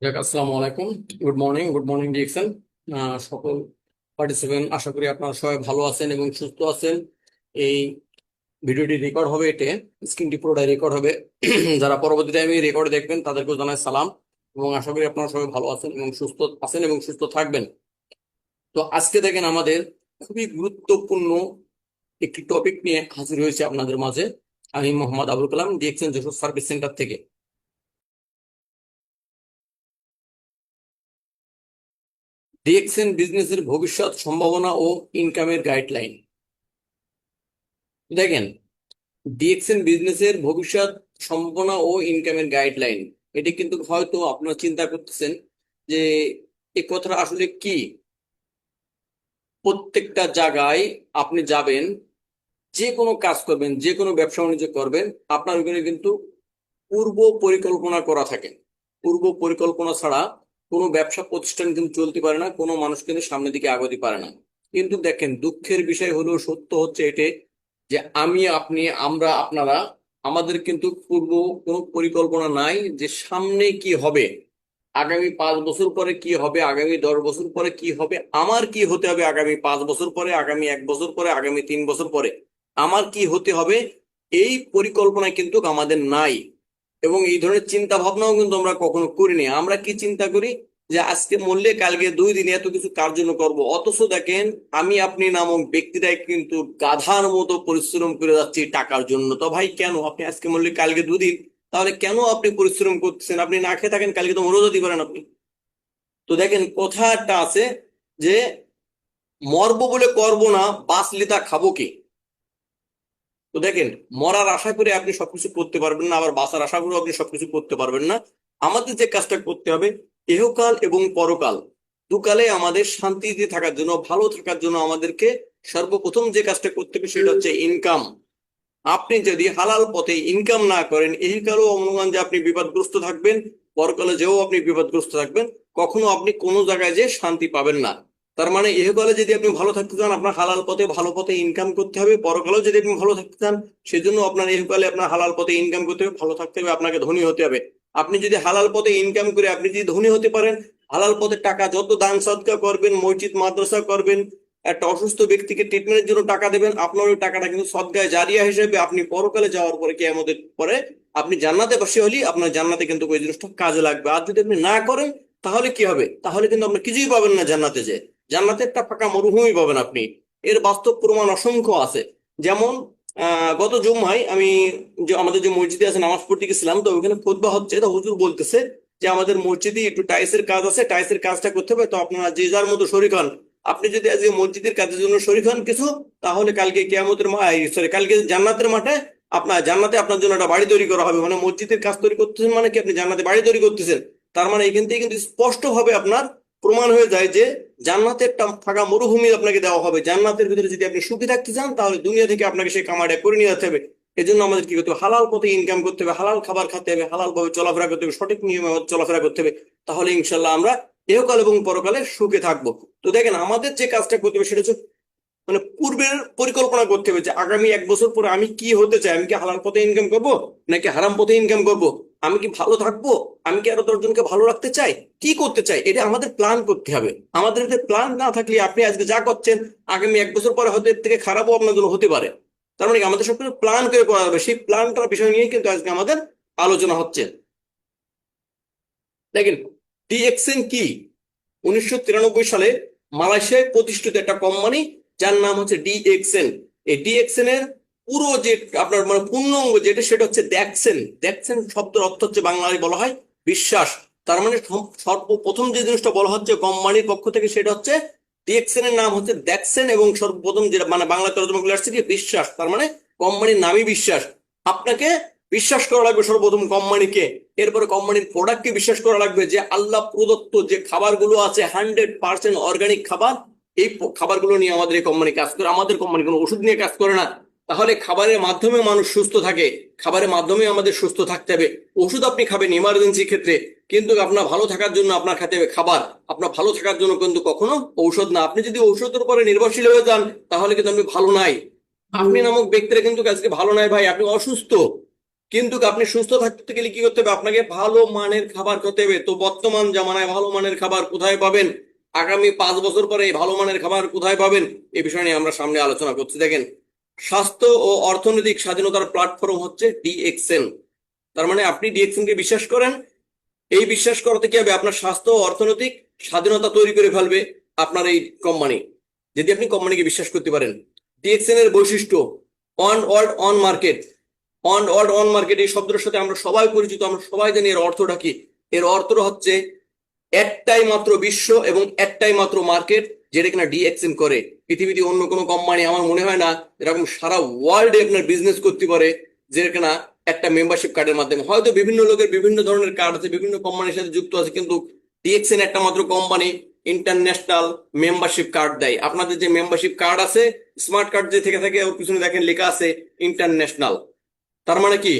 আসসালামু আলাইকুম। Good morning DXN. সকল পার্টিসিপেন্ট, আশা করি আপনারা সবাই ভালো আছেন এবং সুস্থ আছেন। এই ভিডিওটি রেকর্ড হবে, স্ক্রিনটি পুরোটাই রেকর্ড হবে। যারা পরবর্তী টাইমে রেকর্ড দেখবেন তাদেরকেও জানাই সালাম, এবং আশা করি আপনারা সবাই ভালো আছেন এবং সুস্থ থাকবেন। তো আজকে দেখেন, আমাদের খুবই গুরুত্বপূর্ণ একটি টপিক নিয়ে হাজির হয়েছে আপনাদের মাঝে। আমি Mohammad Abul Kalam, DXN Jessore service centre থেকে। ডিএক্সএন বিজনেসের ভবিষ্যৎ সম্ভাবনা ও ইনকামের গাইডলাইন। দেখেন, ডিএক্সএন বিজনেসের ভবিষ্যৎ সম্ভাবনা ও ইনকামের গাইডলাইন, এটি কিন্তু হয়তো আপনারা চিন্তা করতেছেন যে এই কথাটা আসলে কি। প্রত্যেকটা জায়গায় আপনি যাবেন, যে কোনো কাজ করবেন, যে কোনো ব্যবসা বাণিজ্য করবেন, আপনার ওখানে কিন্তু পূর্ব পরিকল্পনা করা থাকে। পূর্ব পরিকল্পনা ছাড়া কোনো ব্যবসা প্রতিষ্ঠান কিন্তু চলতে পারে না, কোনো মানুষ কিন্তু সামনের দিকে আগাতে পারে না। কিন্তু দেখেন, দুঃখের বিষয় হলো, সত্য হচ্ছে এটি, যে আমি, আপনি, আমরা, আপনারা, আমাদের কিন্তু পূর্ব কোনো পরিকল্পনা নাই যে সামনে কি হবে, আগামী 5 বছর পরে কি হবে, আগামী 10 বছর পরে কি হবে, আমার কি হতে হবে আগামী 5 বছর পরে, আগামী 1 বছর পরে, আগামী 3 বছর পরে আমার কি হতে হবে। এই পরিকল্পনা কিন্তু আমাদের নাই, এবং এই ধরনের চিন্তা ভাবনাও কিন্তু আমরা কখনো করিনি। আমরা কি চিন্তা করি যে আজকে মরলে কালকে 2 দিনে এত কিছু কার জন্য করবো, অথচ দেখেন, আমি আপনি নামক ব্যক্তিরাই কিন্তু গাধার মতো পরিশ্রম করে যাচ্ছি টাকার জন্য। তো ভাই, কেন আপনি আজকে মরলে কালকে 2 দিন, তাহলে কেন আপনি পরিশ্রম করতেছেন? আপনি না খেয়ে থাকেন, কালকে তো মরেও যেতে পারেন আপনি। তো দেখেন, কথা একটা আছে যে মরবো বলে করবো না, বাঁচলে তা খাবো কি। তো দেখেন, মরার আশা করে আপনি সবকিছু করতে পারবেন না, আবার বাঁচার আশা করেও আপনি সবকিছু করতে পারবেন না। আমাদের যে কাজটা করতে হবে, ইহকাল এবং পরকাল দুকালে আমাদের শান্তিতে থাকার জন্য, ভালো থাকার জন্য আমাদেরকে সর্বপ্রথম যে কাজটা করতে হবে সেটা হচ্ছে ইনকাম। আপনি যদি হালাল পথে ইনকাম না করেন, ইহকালও অনুমান যে আপনি বিপদগ্রস্ত থাকবেন, পরকালে যেও আপনি বিপদগ্রস্ত থাকবেন। কখনো আপনি কোনো জায়গায় যে শান্তি পাবেন না। তার মানে ইহকালে যদি আপনি ভালো থাকতে চান, আপনার হালাল পথে ভালো পথে ইনকাম করতে হবে। পরকালেও যদি আপনি ভালো থাকতে চান, সেজন্য আপনার ইহকালে আপনার হালাল পথে ইনকাম করতে হবে, ভালো থাকতে হবে, আপনাকে ধনী হতে হবে। আপনি যদি হালাল পথে ইনকাম করে আপনি যদি ধনী হতে পারেন, হালাল পথে টাকা যত দান সদকা করবেন, মসজিদ মাদ্রাসা করবেন, একটা অসুস্থ ব্যক্তিকে ট্রিটমেন্টের জন্য টাকা দেবেন, আপনার ওই টাকাটা কিন্তু সদকায়ে জারিয়া হিসেবে আপনি পরকালে যাওয়ার পরে, কিয়ামতের পরে আপনি জান্নাতে বসে হলি, আপনার জান্নাতে কিন্তু ওই জিনিসটা কাজে লাগবে। আর যদি আপনি না করেন, তাহলে কি হবে? তাহলে কিন্তু আপনি কিছুই পাবেন না জান্নাতে। যে জান্নাতে একটা ফাঁকা মরুভূমি পাবেন আপনি। এর বাস্তব প্রমাণ অসংখ্য আছে। যেমন গত জুম্মায় আমি, যে আমাদের যে মসজিদে আছে, নামাজ পড়তে গেছিলাম। তো ওখানে খুতবা হচ্ছে, তো হুজুর বলতেছে যে আমাদের মসজিদে একটু টাইলসের কাজ আছে, টাইলসের কাজটা করতে হবে, তো আপনারা যে যার মতো শরীক হন। আপনি যদি আজকে মসজিদের কাজের জন্য শরীক হন কিছু, তাহলে কালকে কিয়ামতের সরি, কালকে জান্নাতের মাঠে আপনার, জান্নাতে আপনার জন্য একটা বাড়ি তৈরি করা হবে। মানে মসজিদের কাজ তৈরি করতেছেন মানে কি, আপনি জান্নাতে বাড়ি তৈরি করতেছেন। তার মানে এখান থেকে কিন্তু স্পষ্ট ভাবে আপনার প্রমাণ হয়ে যায় যে জান্নাতে একটা ফাঁকা মরুভূমি আপনাকে দেওয়া হবে। জান্নাতের ভিতরে যদি আপনি সুখী থাকতে চান, তাহলে দুনিয়া থেকে আপনাকে সেই কামাইটা করে নিয়ে যেতে হবে। এই জন্য আমাদের কি করতে হবে? হালাল পথে ইনকাম করতে হবে, হালাল খাবার খেতে হবে, হালাল ভাবে চলাফেরা করতে হবে, সঠিক নিয়মে চলাফেরা করতে হবে। তাহলে ইনশাল্লাহ আমরা ইহকাল এবং পরকালে সুখে থাকবো। তো দেখেন, আমাদের যে কাজটা করতে হবে সেটা হচ্ছে, মানে পূর্বের পরিকল্পনা করতে হবে যে আগামী 1 বছর পরে আমি কি হতে চাই। আমি কি হালাল পথে ইনকাম করব, নাকি হারাম পথে ইনকাম করব? আমি কি ভালো থাকবো, আমি কি আরো 10 জনকে ভালো রাখতে চাই, কি করতে চাই, এটা আমাদের প্ল্যান করতে হবে। আমাদের এতে প্ল্যান না থাকলে আপনি আজকে যা করছেন, আগামী 1 বছর পরে হয়তো এর থেকে খারাপও আপনার জন্য হতে পারে। তার মানে কি, আমাদের সবকিছু প্ল্যান করে করা হবে। সেই প্ল্যানটার বিষয় নিয়ে কিন্তু আজকে আমাদের আলোচনা হচ্ছে। দেখেন, ডিএক্সএন কি? 1993 সালে মালয়েশিয়ায় প্রতিষ্ঠিত একটা কোম্পানি, যার নাম হচ্ছে ডিএক্সএন। এই ডিএক্সএন এর পুরো যে আপনার মানে পূর্ণাঙ্গ যেটা, সেটা হচ্ছে দেখছেন। দেখছেন শব্দের অর্থ হচ্ছে, বাংলায় বলা হয় বিশ্বাস। তার মানে সর্বপ্রথম যে জিনিসটা বলা হচ্ছে কোম্পানির পক্ষ থেকে, সেটা হচ্ছে ডিএক্সএন এর নাম হচ্ছে দেখছেন, এবং সর্বপ্রথম যেটা মানে বাংলা তর্জমা করে আসছে কি, বিশ্বাস। তার মানে কোম্পানির নামই বিশ্বাস। আপনাকে বিশ্বাস করা লাগবে সর্বপ্রথম কোম্পানিকে। এরপরে কোম্পানির প্রোডাক্টকে বিশ্বাস করা লাগবে, যে আল্লাহ প্রদত্ত যে খাবারগুলো আছে 100% অর্গানিক খাবার, এই খাবারগুলো নিয়ে আমাদের এই কোম্পানি কাজ করে। আমাদের কোম্পানি কোনো ওষুধ নিয়ে কাজ করে না। তাহলে খাবারের মাধ্যমে মানুষ সুস্থ থাকে, খাবারের মাধ্যমে আমাদের সুস্থ থাকতে হবে। ওষুধ আপনি খাবেন ইমার্জেন্সি ক্ষেত্রে, কিন্তু আপনার ভালো থাকার জন্য আপনার খেতে হবে খাবার। আপনার ভালো থাকার জন্য কিন্তু কখনো ঔষধ না। আপনি যদি ঔষধের উপরে নির্ভরশীল হয়ে যান, তাহলে কিন্তু আপনি ভালো নাই। আপনি নামক ব্যক্তিরা কিন্তু আজকে ভালো নাই ভাই, আপনি অসুস্থ। কিন্তু আপনি সুস্থ থাকতে গেলে কি করতে হবে? আপনাকে ভালো মানের খাবার খেতে হবে। তো বর্তমান জামানায় ভালো মানের খাবার কোথায় পাবেন? আগামী 5 বছর পরে এই ভালো মানের খাবার কোথায় পাবেন? এই বিষয় নিয়ে আমরা সামনে আলোচনা করছি। দেখেন, স্বাস্থ্য ও অর্থনৈতিক স্বাধীনতার প্ল্যাটফর্ম হচ্ছে ডিএক্সএন। তার মানে আপনি ডিএক্সএন কে বিশ্বাস করেন। এই বিশ্বাস করতে কি হবে? আপনার স্বাস্থ্য ও অর্থনৈতিক স্বাধীনতা তৈরি করে ফেলবে আপনার এই কোম্পানি, যদি আপনি কোম্পানিকে বিশ্বাস করতে পারেন। ডিএক্সএন এর বৈশিষ্ট্য: on world on market. On world on market এই শব্দের সাথে আমরা সবাই পরিচিত, আমরা সবাই জানি এর অর্থটা কি। এর অর্থ হচ্ছে একটাই মাত্র বিশ্ব এবং একটাই মাত্র মার্কেট, যেটা কিনা ডিএক্সএন করে। পৃথিবীতে অন্য কোনো কোম্পানি আমার মনে হয় না এরকম সারা ওয়ার্ল্ডে আপনার বিজনেস করতে পারে, যেটা কিনা একটা মেম্বারশিপ কার্ডের মাধ্যমে। হয়তো বিভিন্ন লোকের বিভিন্ন ধরনের কার্ড আছে, বিভিন্ন কোম্পানির সাথে যুক্ত আছে, কিন্তু ডিএক্সএন একটা মাত্র কোম্পানি ইন্টারন্যাশনাল মেম্বারশিপ কার্ড দেয়। আপনাদের যে মেম্বারশিপ কার্ড আছে, স্মার্ট কার্ড যে থেকে থাকে, ওর পিছনে দেখেন লেখা আছে ইন্টারন্যাশনাল। তার মানে কি,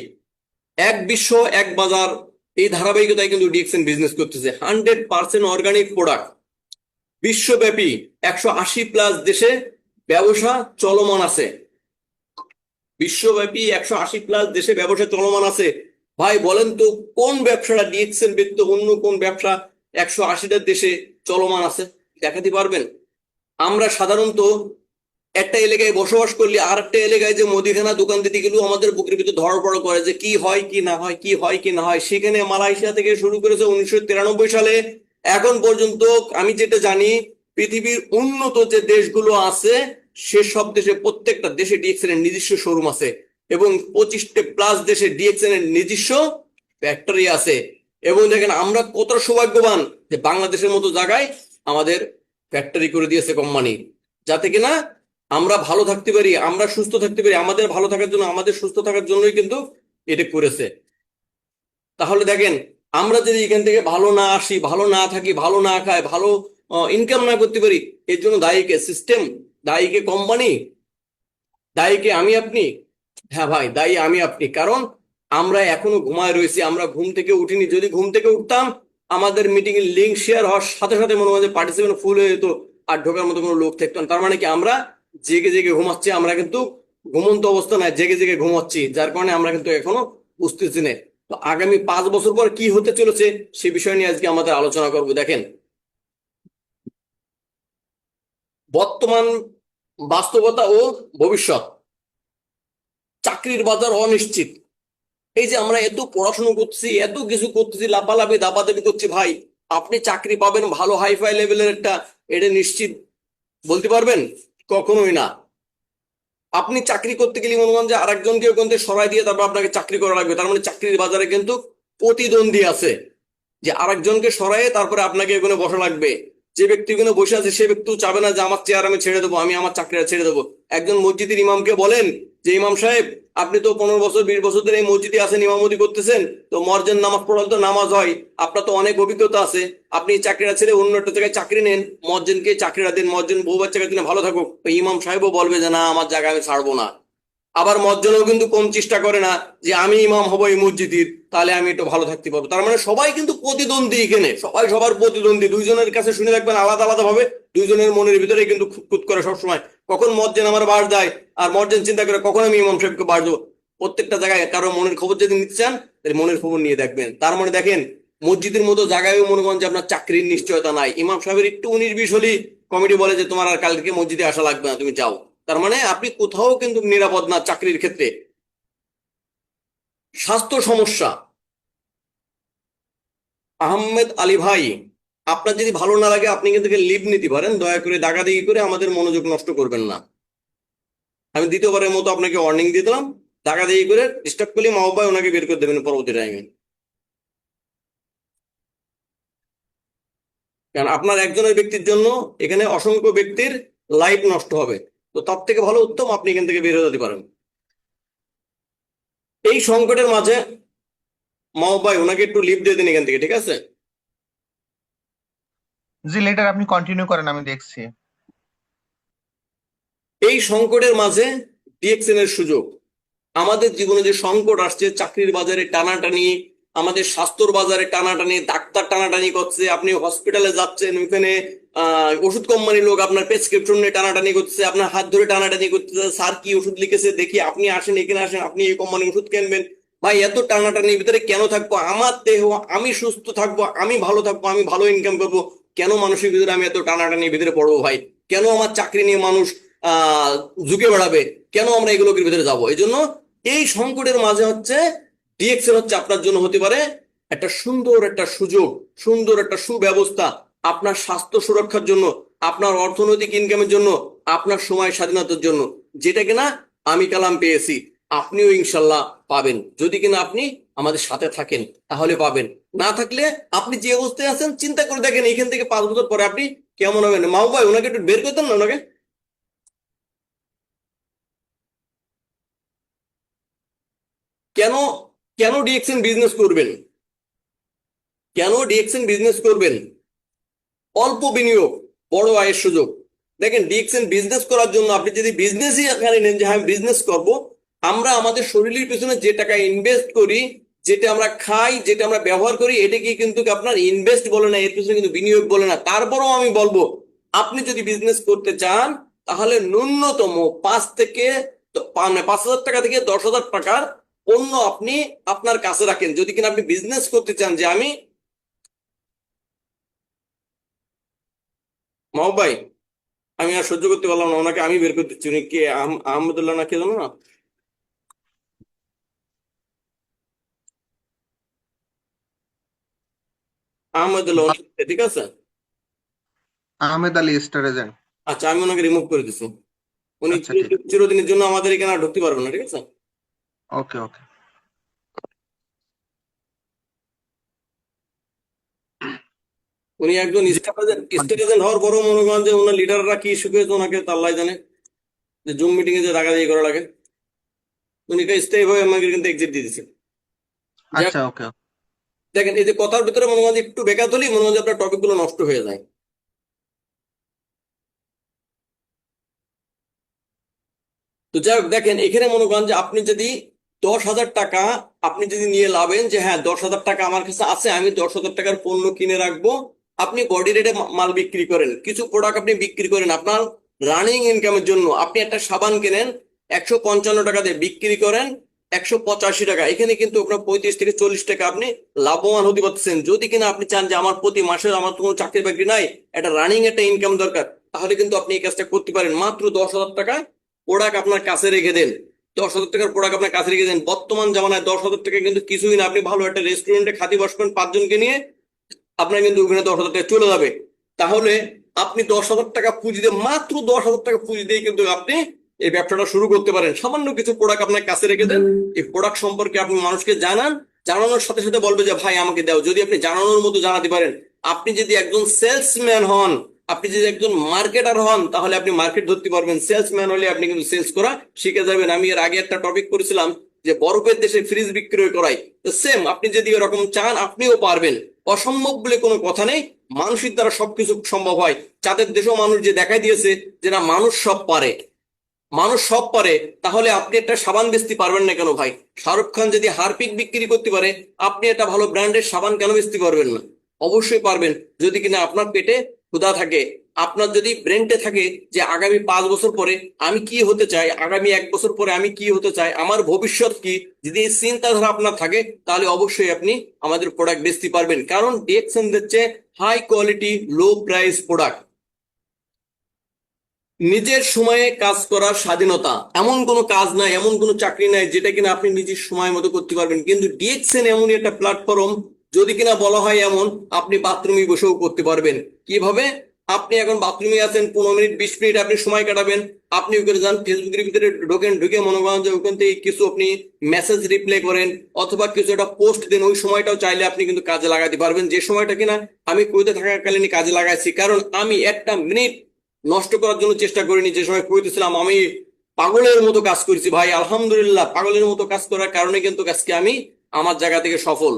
এক বিশ্ব এক বাজার, এই ধারাবাহিকতায় কিন্তু ডিএক্সএন বিজনেস করতেছে। 100% অর্গানিক প্রোডাক্ট, বিশ্বব্যাপী 180+ দেশে ব্যবসা চলমান আছে। বিশ্বব্যাপী 180+ দেশে ব্যবসা চলমান আছে। ভাই বলেন তো, কোন ব্যবসাটা ডিএক্সএন ব্যতীত অন্য কোন ব্যবসা 180টা দেশে চলমান আছে? দেখাতে পারবেন? আমরা সাধারণত একটা এলাকায় বসবাস করলে আর একটা এলাকায় যে মুদিখানা দোকান দিতে গেলেও আমাদের বুকের ভিতরে ধড়পড় করে যে কি হয় কি না হয়, কি হয় কি না হয়। সেখানে মালয়েশিয়া থেকে শুরু করেছে 1993 সালে এখন পর্যন্ত। আমি যেটা জানি, পৃথিবীর উন্নত যে দেশগুলো আছে সেসব দেশে প্রত্যেকটা দেশে ডিএক্সএন এর নিজস্ব শোরুম আছে, এবং 25+ দেশে ডিএক্সএন এর নিজস্ব ফ্যাক্টরি আছে। এবং দেখেন আমরা কতটা সৌভাগ্যবান যে বাংলাদেশের মতো জায়গায় আমাদের ফ্যাক্টরি করে দিয়েছে কোম্পানি, যাতে কিনা আমরা ভালো থাকতে পারি, আমরা সুস্থ থাকতে পারি। আমাদের ভালো থাকার জন্য, আমাদের সুস্থ থাকার জন্যই কিন্তু এটা করেছে। তাহলে দেখেন, আমরা যদি এখান থেকে ভালো না আসি, ভালো না থাকি, ভালো না খাই, ভালো ইনকাম না করতে পারি, এর জন্য দায়ী কে? সিস্টেম? দায়ী কে কোম্পানি? দায়ী কে আমি আপনি? হ্যাঁ ভাই, দায়ী আমি আপনি। কারণ আমরা এখনো ঘুমায় রয়েছি, আমরা ঘুম থেকে উঠিনি। যদি ঘুম থেকে উঠতাম, আমাদের মিটিং এর লিঙ্ক শেয়ার হওয়ার সাথে সাথে মনে হয় যে পার্টিসিপেন্ট ফুল হয়ে যেত, আর ঢোকার মতো কোনো লোক থাকতো না। তার মানে কি, আমরা জেগে জেগে ঘুমাচ্ছি। আমরা কিন্তু ঘুমন্ত অবস্থা নয়, জেগে জেগে ঘুমাচ্ছি, যার কারণে আমরা কিন্তু এখনো বুঝতেছি না। তো আগামী 5 বছর পর কি হতে চলেছে সে বিষয় নিয়ে আজকে আমাদের আলোচনা করবো। দেখেন, বর্তমান বাস্তবতা ও ভবিষ্যৎ। চাকরির বাজার অনিশ্চিত। এই যে আমরা এত পড়াশোনা করতেছি, এত কিছু করতেছি, লাফালাফি দাপাদাপি করছি, ভাই আপনি চাকরি পাবেন ভালো হাইফাই লেভেলের একটা, এটা নিশ্চিত বলতে পারবেন? কখনোই না। আপনি চাকরি করতে গেলে মনে করেন যে আরেকজনকে ওখান থেকে সরাই দিয়ে তারপর আপনাকে চাকরি করা লাগবে, তার মানে চাকরির বাজারে কিন্তু প্রতিদ্বন্দ্বী আছে, যে আরেকজনকে সরাইয়ে তারপরে আপনাকে এখানে বসা লাগবে। যে ব্যক্তি এখানে বসে আছে সে ব্যক্তিও চাবে না যে আমার চেয়ার আমি ছেড়ে দেবো, আমি আমার চাকরিটা ছেড়ে দেবো। একজন মসজিদের ইমামকে বলেন যে ইমাম সাহেব, আপনি তো 15 বছর 20 বছর ধরে এই মসজিদে আছেন, ইমামতি করতেছেন, তো মসজিদ নামাজ পড়ালে তো নামাজ হয়, আপনার তো অনেক অভিজ্ঞতা আছে, আপনি এই চাকরিটা ছেড়ে অন্য একটা জায়গায় চাকরি নেন, মসজিদকে চাকরিটা দিন, মসজিদ বউ বাচ্চাকে দিনে ভালো থাকুক। ওই ইমাম সাহেবও বলবে যে না, আমার জায়গা আমি ছাড়বো না। আবার মজ্জনও কিন্তু কম চেষ্টা করে না যে আমি ইমাম হবো এই মসজিদের, তাহলে আমি একটু ভালো থাকতে পারবো। তার মানে সবাই কিন্তু প্রতিদ্বন্দ্বী এখানে, সবাই সবার প্রতিদ্বন্দ্বী। দুইজনের কাছে শুনে রাখবেন, আলাদা আলাদা ভাবে দুইজনের মনের ভিতরে কিন্তু খুঁতখুত করে সবসময়, কখন মজ্জেন আমার বাস দেয়, আর মজ্জেন চিন্তা করে কখন আমি ইমাম সাহেবকে বাস দেবো। প্রত্যেকটা জায়গায় কারো মনের খবর যদি নিতে চান, তাহলে মনের খবর নিয়ে দেখবেন। তার মানে দেখেন, মসজিদের মতো জায়গায়ও মনে করেন যে আপনার চাকরির নিশ্চয়তা নাই। ইমাম সাহেবের একটু 19-20 হলেই কমিটি বলে যে তোমার আর কালকে মসজিদে আসা লাগবে না, তুমি যাও। তার মানে আপনি কোথাও কিন্তু নিরাপদ না চাকরির ক্ষেত্রে। স্বাস্থ্য সমস্যা। আহমেদ আলী ভাই, আপনার যদি ভালো না লাগে আপনি কিন্তু লিভ নিতে পারেন, দয়া করে দাগাদাগি করে আমাদের মনোযোগ নষ্ট করবেন না। আমি দ্বিতীয়বারের মতো আপনাকে ওয়ার্নিং দিয়ে দিলাম, দাগাদাগি করে ডিস্টার্ব করলে মা বাবা ওনাকে বের করে দেবেন পরবর্তী টাইমে। কারণ আপনার একজনের ব্যক্তির জন্য এখানে অসংখ্য ব্যক্তির লাইফ নষ্ট হবে। তো তার থেকে ভালো উত্তম আপনি এখান থেকে বের হয়ে যেতে পারেন। এই সংকটের মাঝে মা ভাই ওনাকে একটু লিভ দিয়ে দিন এখান থেকে, ঠিক আছে? জি, লেটার আপনি কন্টিনিউ করেন, আমি দেখছি। এই সংকটের মাঝে ডিএক্সএন এর সুযোগ। আমাদের জীবনে যে সংকট আসছে, চাকরির বাজারে টানাটানি, আমাদের স্বাস্থ্যর বাজারে টানাটানি, ডাক্তার টানাটানি করছে, আপনি হসপিটালে যাচ্ছেন, ওইখানে ওষুধ কোম্পানির লোক আপনার প্রেসক্রিপশন নিয়ে টানাটানি করছে, আপনার হাত ধরে টানাটানি করতেছে, স্যার কি ওষুধ লিখেছে দেখি, আপনি আসেন এখানে আসেন, আপনি এই কোম্পানির ওষুধ কিনবেন। ভাই এত টানাটানির ভিতরে কেন থাকবো? আমার দেহ, আমি সুস্থ থাকবো, আমি ভালো থাকবো, আমি ভালো ইনকাম করবো, কেন মানুষের ভিতরে আমি এত টানাটানির ভিতরে পড়বো ভাই? কেন আমার চাকরি নিয়ে মানুষ ঝুঁকে বেড়াবে? কেন আমরা এগুলোর ভিতরে যাব? এই জন্য এই সংকটের মাঝে হচ্ছে ডিএক্সএল হচ্ছে আপনার জন্য হতে পারে একটা সুন্দর একটা সুযোগ, সুন্দর একটা সুব্যবস্থা, আপনার স্বাস্থ্য সুরক্ষার জন্য, আপনার অর্থনৈতিক ইনকামের জন্য, আপনার সময় স্বাধীনতার জন্য, যেটা কিনা আমি কালাম পেয়েছি, আপনিও ইনশাল্লাহ পাবেন। যদি কিনা আপনি আমাদের সাথে থাকেন তাহলে পাবেন, না থাকলে আপনি যে অবস্থায় আছেন চিন্তা করে দেখেন এখান থেকে 5 বছর পরে আপনি কেমন হবেন। মাও ভাই, ওনাকে একটু বের করতেন না ওনাকে। কেন কেন ডিএক্সএন বিজনেস করবেন? কেন ডিএক্সএন বিজনেস করবেন? অল্প বিনিয়োগ, বড় আয়ের সুযোগ। দেখেন, ডিএক্সএন বিজনেস করার জন্য আপনি যদি বিজনেসই এখানে নেন যে হ্যাঁ বিজনেস করব, আমরা আমাদের শরীরের পিছনে যে টাকা ইনভেস্ট করি, যেটা আমরা খাই, যেটা আমরা ব্যবহার করি, এটাকে কিন্তু আপনার ইনভেস্ট বলে না, এর পিছনে কিন্তু বিনিয়োগ বলে না। তারপরেও আমি বলবো, আপনি যদি বিজনেস করতে চান তাহলে ন্যূনতম 5,000 টাকা থেকে 10,000 টাকার পণ্য আপনি আপনার কাছে রাখেন। যদি কিনা আপনি বিজনেস করতে চান যে আমি, মাও ভাই, আমি আর সহ্য করতে পারলাম না, ওনাকে আমি বের করে দিচ্ছি। উনি কে? আহমদুল্লাহ না কে জানো না? আহমদুল্লাহ, ঠিক আছে। Ahmed Ali, star agent. আচ্ছা, আমি ওনাকে রিমুভ করে দিচ্ছি। উনি আচ্ছা, ঠিক আছে। চিরদিনের জন্য আমাদের এখানে আর ঢুকতে পারবেন না, ঠিক আছে। ওকে, ওকে। উনি একজন জি, স্টেট এজেন্ট হওয়ার পরও মনে করেন যে ওনার লিডাররা কি শিখিয়েছে ওনাকে তা আল্লাহ জানে, যে জুম মিটিং এ যে দাগাদাগি করা লাগে। উনি স্থায়ী ভাবে আমাকে কিন্তু এক্সিট দিয়ে দিচ্ছে। যাক, আচ্ছা, ওকে। দেখেন এই যে কথার ভিতরে মনে হয় যে একটু বেকাত হলেই মনে হয় যে আপনার টপিক গুলো নষ্ট হয়ে যায়। তো যাই হোক, দেখেন এখানে মনে করেন যে আপনি যদি 10,000 টাকা আপনি যদি নিয়ে লাভেন যে হ্যাঁ 10,000 টাকা আমার কাছে আছে, আমি 10,000 টাকার পণ্য কিনে রাখবো, আপনি বডি রেটে মাল বিক্রি করেন, কিছু প্রোডাক্ট আপনি বিক্রি করেন আপনার রানিং ইনকামের জন্য। আপনি একটা সাবান কেনেন 155 টাকা দিয়ে, বিক্রি করেন 185 টাকা, এখানে কিন্তু আপনার 35 থেকে 40 টাকা আপনি লাভবান হতে পারতেছেন। যদি কিনা আপনি চান যে আমার প্রতি মাসে আমার তো কোনো চাকরি বাকরি নাই, একটা রানিং একটা ইনকাম দরকার, তাহলে কিন্তু আপনি এই কাজটা করতে পারেন। মাত্র 10,000 টাকা প্রোডাক্ট আপনার কাছে রেখে দেন, 10,000 টাকার প্রোডাক্ট আপনার কাছে রেখে দেন। বর্তমান জামানায় 10,000 টাকা কিন্তু কিছুই না। আপনি ভালো একটা রেস্টুরেন্টে খাতি বসবেন 5 জনকে নিয়ে, আপনার কিন্তু ওখানে 10,000 টাকা চলে যাবে। তাহলে আপনি 10,000 টাকা পুঁজি দিয়ে, মাত্র 10,000 টাকা পুঁজি দিয়ে কিন্তু আপনি এই ব্যবসাটা শুরু করতে পারেন। সামান্য কিছু প্রোডাক্ট আপনার কাছে রেখে দেন, এই প্রোডাক্ট সম্পর্কে আপনি মানুষকে জানান, জানানোর সাথে সাথে বলবে যে ভাই আমাকে দাও। যদি আপনি জানানোর মতো জানাতে পারেন, আপনি যদি একজন সেলসম্যান হন, আপনি যদি একজন মার্কেটার হন, তাহলে আপনি মার্কেট ধরতে পারবেন। সেলসম্যান হলে আপনি কিন্তু সেলস করা শিখে যাবেন। আমি এর আগে একটা টপিক করেছিলাম যে বরফের দেশে ফ্রিজ বিক্রয় করাই, তো সেম আপনি যদি এরকম চান আপনিও পারবেন। অসম্ভব বলে কোনো কথা নেই, মানুষের দ্বারা সবকিছু সম্ভব হয়। যাদের দেশেও মানুষ যে দেখাই দিয়েছে যে না মানুষ সব পারে, মানুষ সব পারে, তাহলে আপনি একটা সাবান বেচতে পারবেন না কেন ভাই? শাহরুখ খান যদি হারপিক বিক্রি করতে পারে, আপনি একটা ভালো ব্র্যান্ডের সাবান কেন বেচতে পারবেন না? অবশ্যই পারবেন, যদি কিনা আপনার পেটে ক্ষুধা থাকে, আপনার যদি ব্রেনটে থাকে যে আগামী 5 বছর পরে আমি কি হতে চাই, আগামী 1 বছর পরে আমি কি হতে চাই, আমার ভবিষ্যৎ কি, যদি এই চিন্তাধারা আপনার থাকে, তাহলে অবশ্যই আপনি আমাদের প্রোডাক্ট বেচতে পারবেন। কারণ ডিএক্সএন দিচ্ছে high quality low price product. নিজের সময়ে কাজ করার স্বাধীনতা, এমন কোনো কাজ নাই, এমন কোনো চাকরি নাই যেটা কিনা আপনি নিজের সময় মতো করতে পারবেন। কিন্তু ডিএক্সএন এমনই একটা প্ল্যাটফর্ম, যদি কিনা বলা হয় এমন, আপনি বাথরুমে বসেও করতে পারবেন। কিভাবে? আপনি এখন বাথরুমে আছেন, 15 মিনিট 20 মিনিট আপনি সময় কাটাবেন, আপনি ওখানে যান, ফেসবুকের ভিতরে ঢোকেন, ঢুকে মনে করেন যে ওখান থেকে কিছু আপনি মেসেজ রিপ্লাই করেন, অথবা কিছু একটা পোস্ট দেন, ওই সময়টাও চাইলে আপনি কিন্তু কাজে লাগাতে পারবেন। যে সময়টা কিনা আমি কুয়েতে থাকাকালীন কাজে লাগাইছি, কারণ আমি একটা মিনিট নষ্ট করার জন্য চেষ্টা করিনি। যে সময় কুয়েতেছিলাম আমি পাগলের মতো কাজ করেছি ভাই, আলহামদুলিল্লাহ পাগলের মতো কাজ করার কারণে কিন্তু আজকে আমি আমার জায়গা থেকে সফল,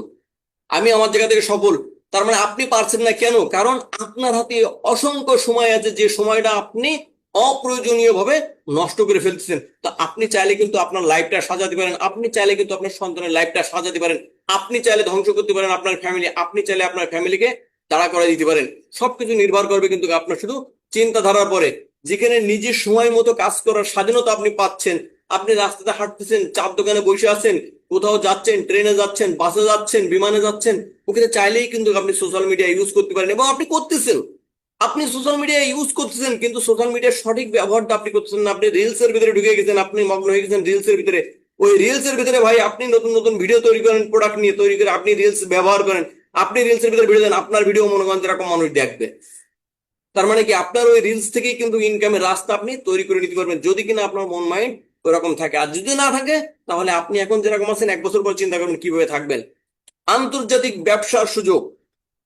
আমি আমার জায়গা থেকে সফল। তার মানে আপনি পারছেন না কেন? কারণ আপনার হাতে অসংখ্য সময় আছে, যে সময়টা আপনি অপ্রয়োজনীয় ভাবে নষ্ট করে ফেলতেছেন। তো আপনি চাইলে কিন্তু আপনার লাইফটা সাজাতে পারেন, আপনি চাইলে কিন্তু আপনার সন্তানের লাইফটা সাজাতে পারেন, আপনি চাইলে ধ্বংস করতে পারেন আপনার ফ্যামিলি, আপনি চাইলে আপনার ফ্যামিলিকে দাঁড়া করে দিতে পারেন। সবকিছু নির্ভর করবে কিন্তু আপনার শুধু চিন্তাধারার পরে। যেখানে নিজের সময় মতো কাজ করার স্বাধীনতা আপনি পাচ্ছেন, আপনি রাস্তাতে হাঁটতেছেন, চার দোকানে বসে আছেন, কোথাও যাচ্ছেন, ট্রেনে যাচ্ছেন, বাসে যাচ্ছেন, বিমানে যাচ্ছেন, ওখানে চাইলেই কিন্তু আপনি সোশ্যাল মিডিয়া ইউজ করতে পারেন এবং আপনি করতেছেন। আপনি সোশ্যাল মিডিয়া ইউজ করতেছেন কিন্তু সোশ্যাল মিডিয়ার সঠিক ব্যবহারটা আপনি করতেছেন না। আপনি রিলস এর ভিতরে ঢুকে গেছেন, আপনি মগ্ন হয়ে গেছেন রিলস এর ভিতরে। ওই রিলস এর ভিতরে ভাই আপনি নতুন নতুন ভিডিও তৈরি করেন, প্রোডাক্ট নিয়ে তৈরি করে আপনি রিলস ব্যবহার করেন, আপনি রিলস এর ভিতরে ভিডিও দেন, আপনার ভিডিও মনে করেন এরকম মানুষ দেখবে। তার মানে কি আপনার ওই রিলস থেকেই কিন্তু ইনকামের রাস্তা আপনি তৈরি করে নিতে পারবেন, যদি কিনা আপনার মন মাইন্ড ওরকম থাকে। আর যদি না থাকে তাহলে আপনি এখন যেরকম আছেন 1 বছর পর চিন্তা করবেন কিভাবে থাকবেন। আন্তর্জাতিক ব্যবসার সুযোগ,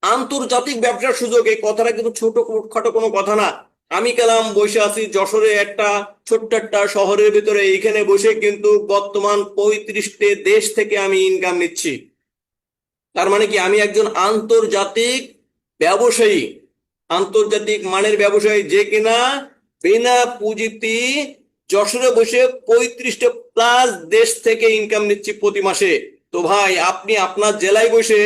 আন্তর্জাতিক ব্যবসার সুযোগ, এই কথাটা কিন্তু ছোট খাটো কোনো কথা না। আমি গেলাম বসে আছি যশোরে একটা ছোট্ট একটা শহরের ভিতরে, এইখানে বসে কিন্তু বর্তমান 35টে দেশ থেকে আমি ইনকাম নিচ্ছি। তার মানে কি আমি একজন আন্তর্জাতিক ব্যবসায়ী, আন্তর্জাতিক মানের ব্যবসায়ী, যে কিনা বিনা পুঁজিতে যশোরে বসে 35টে প্লাস দেশ থেকে ইনকাম নিচ্ছি প্রতি মাসে। তো ভাই আপনি আপনার জেলায় বসে,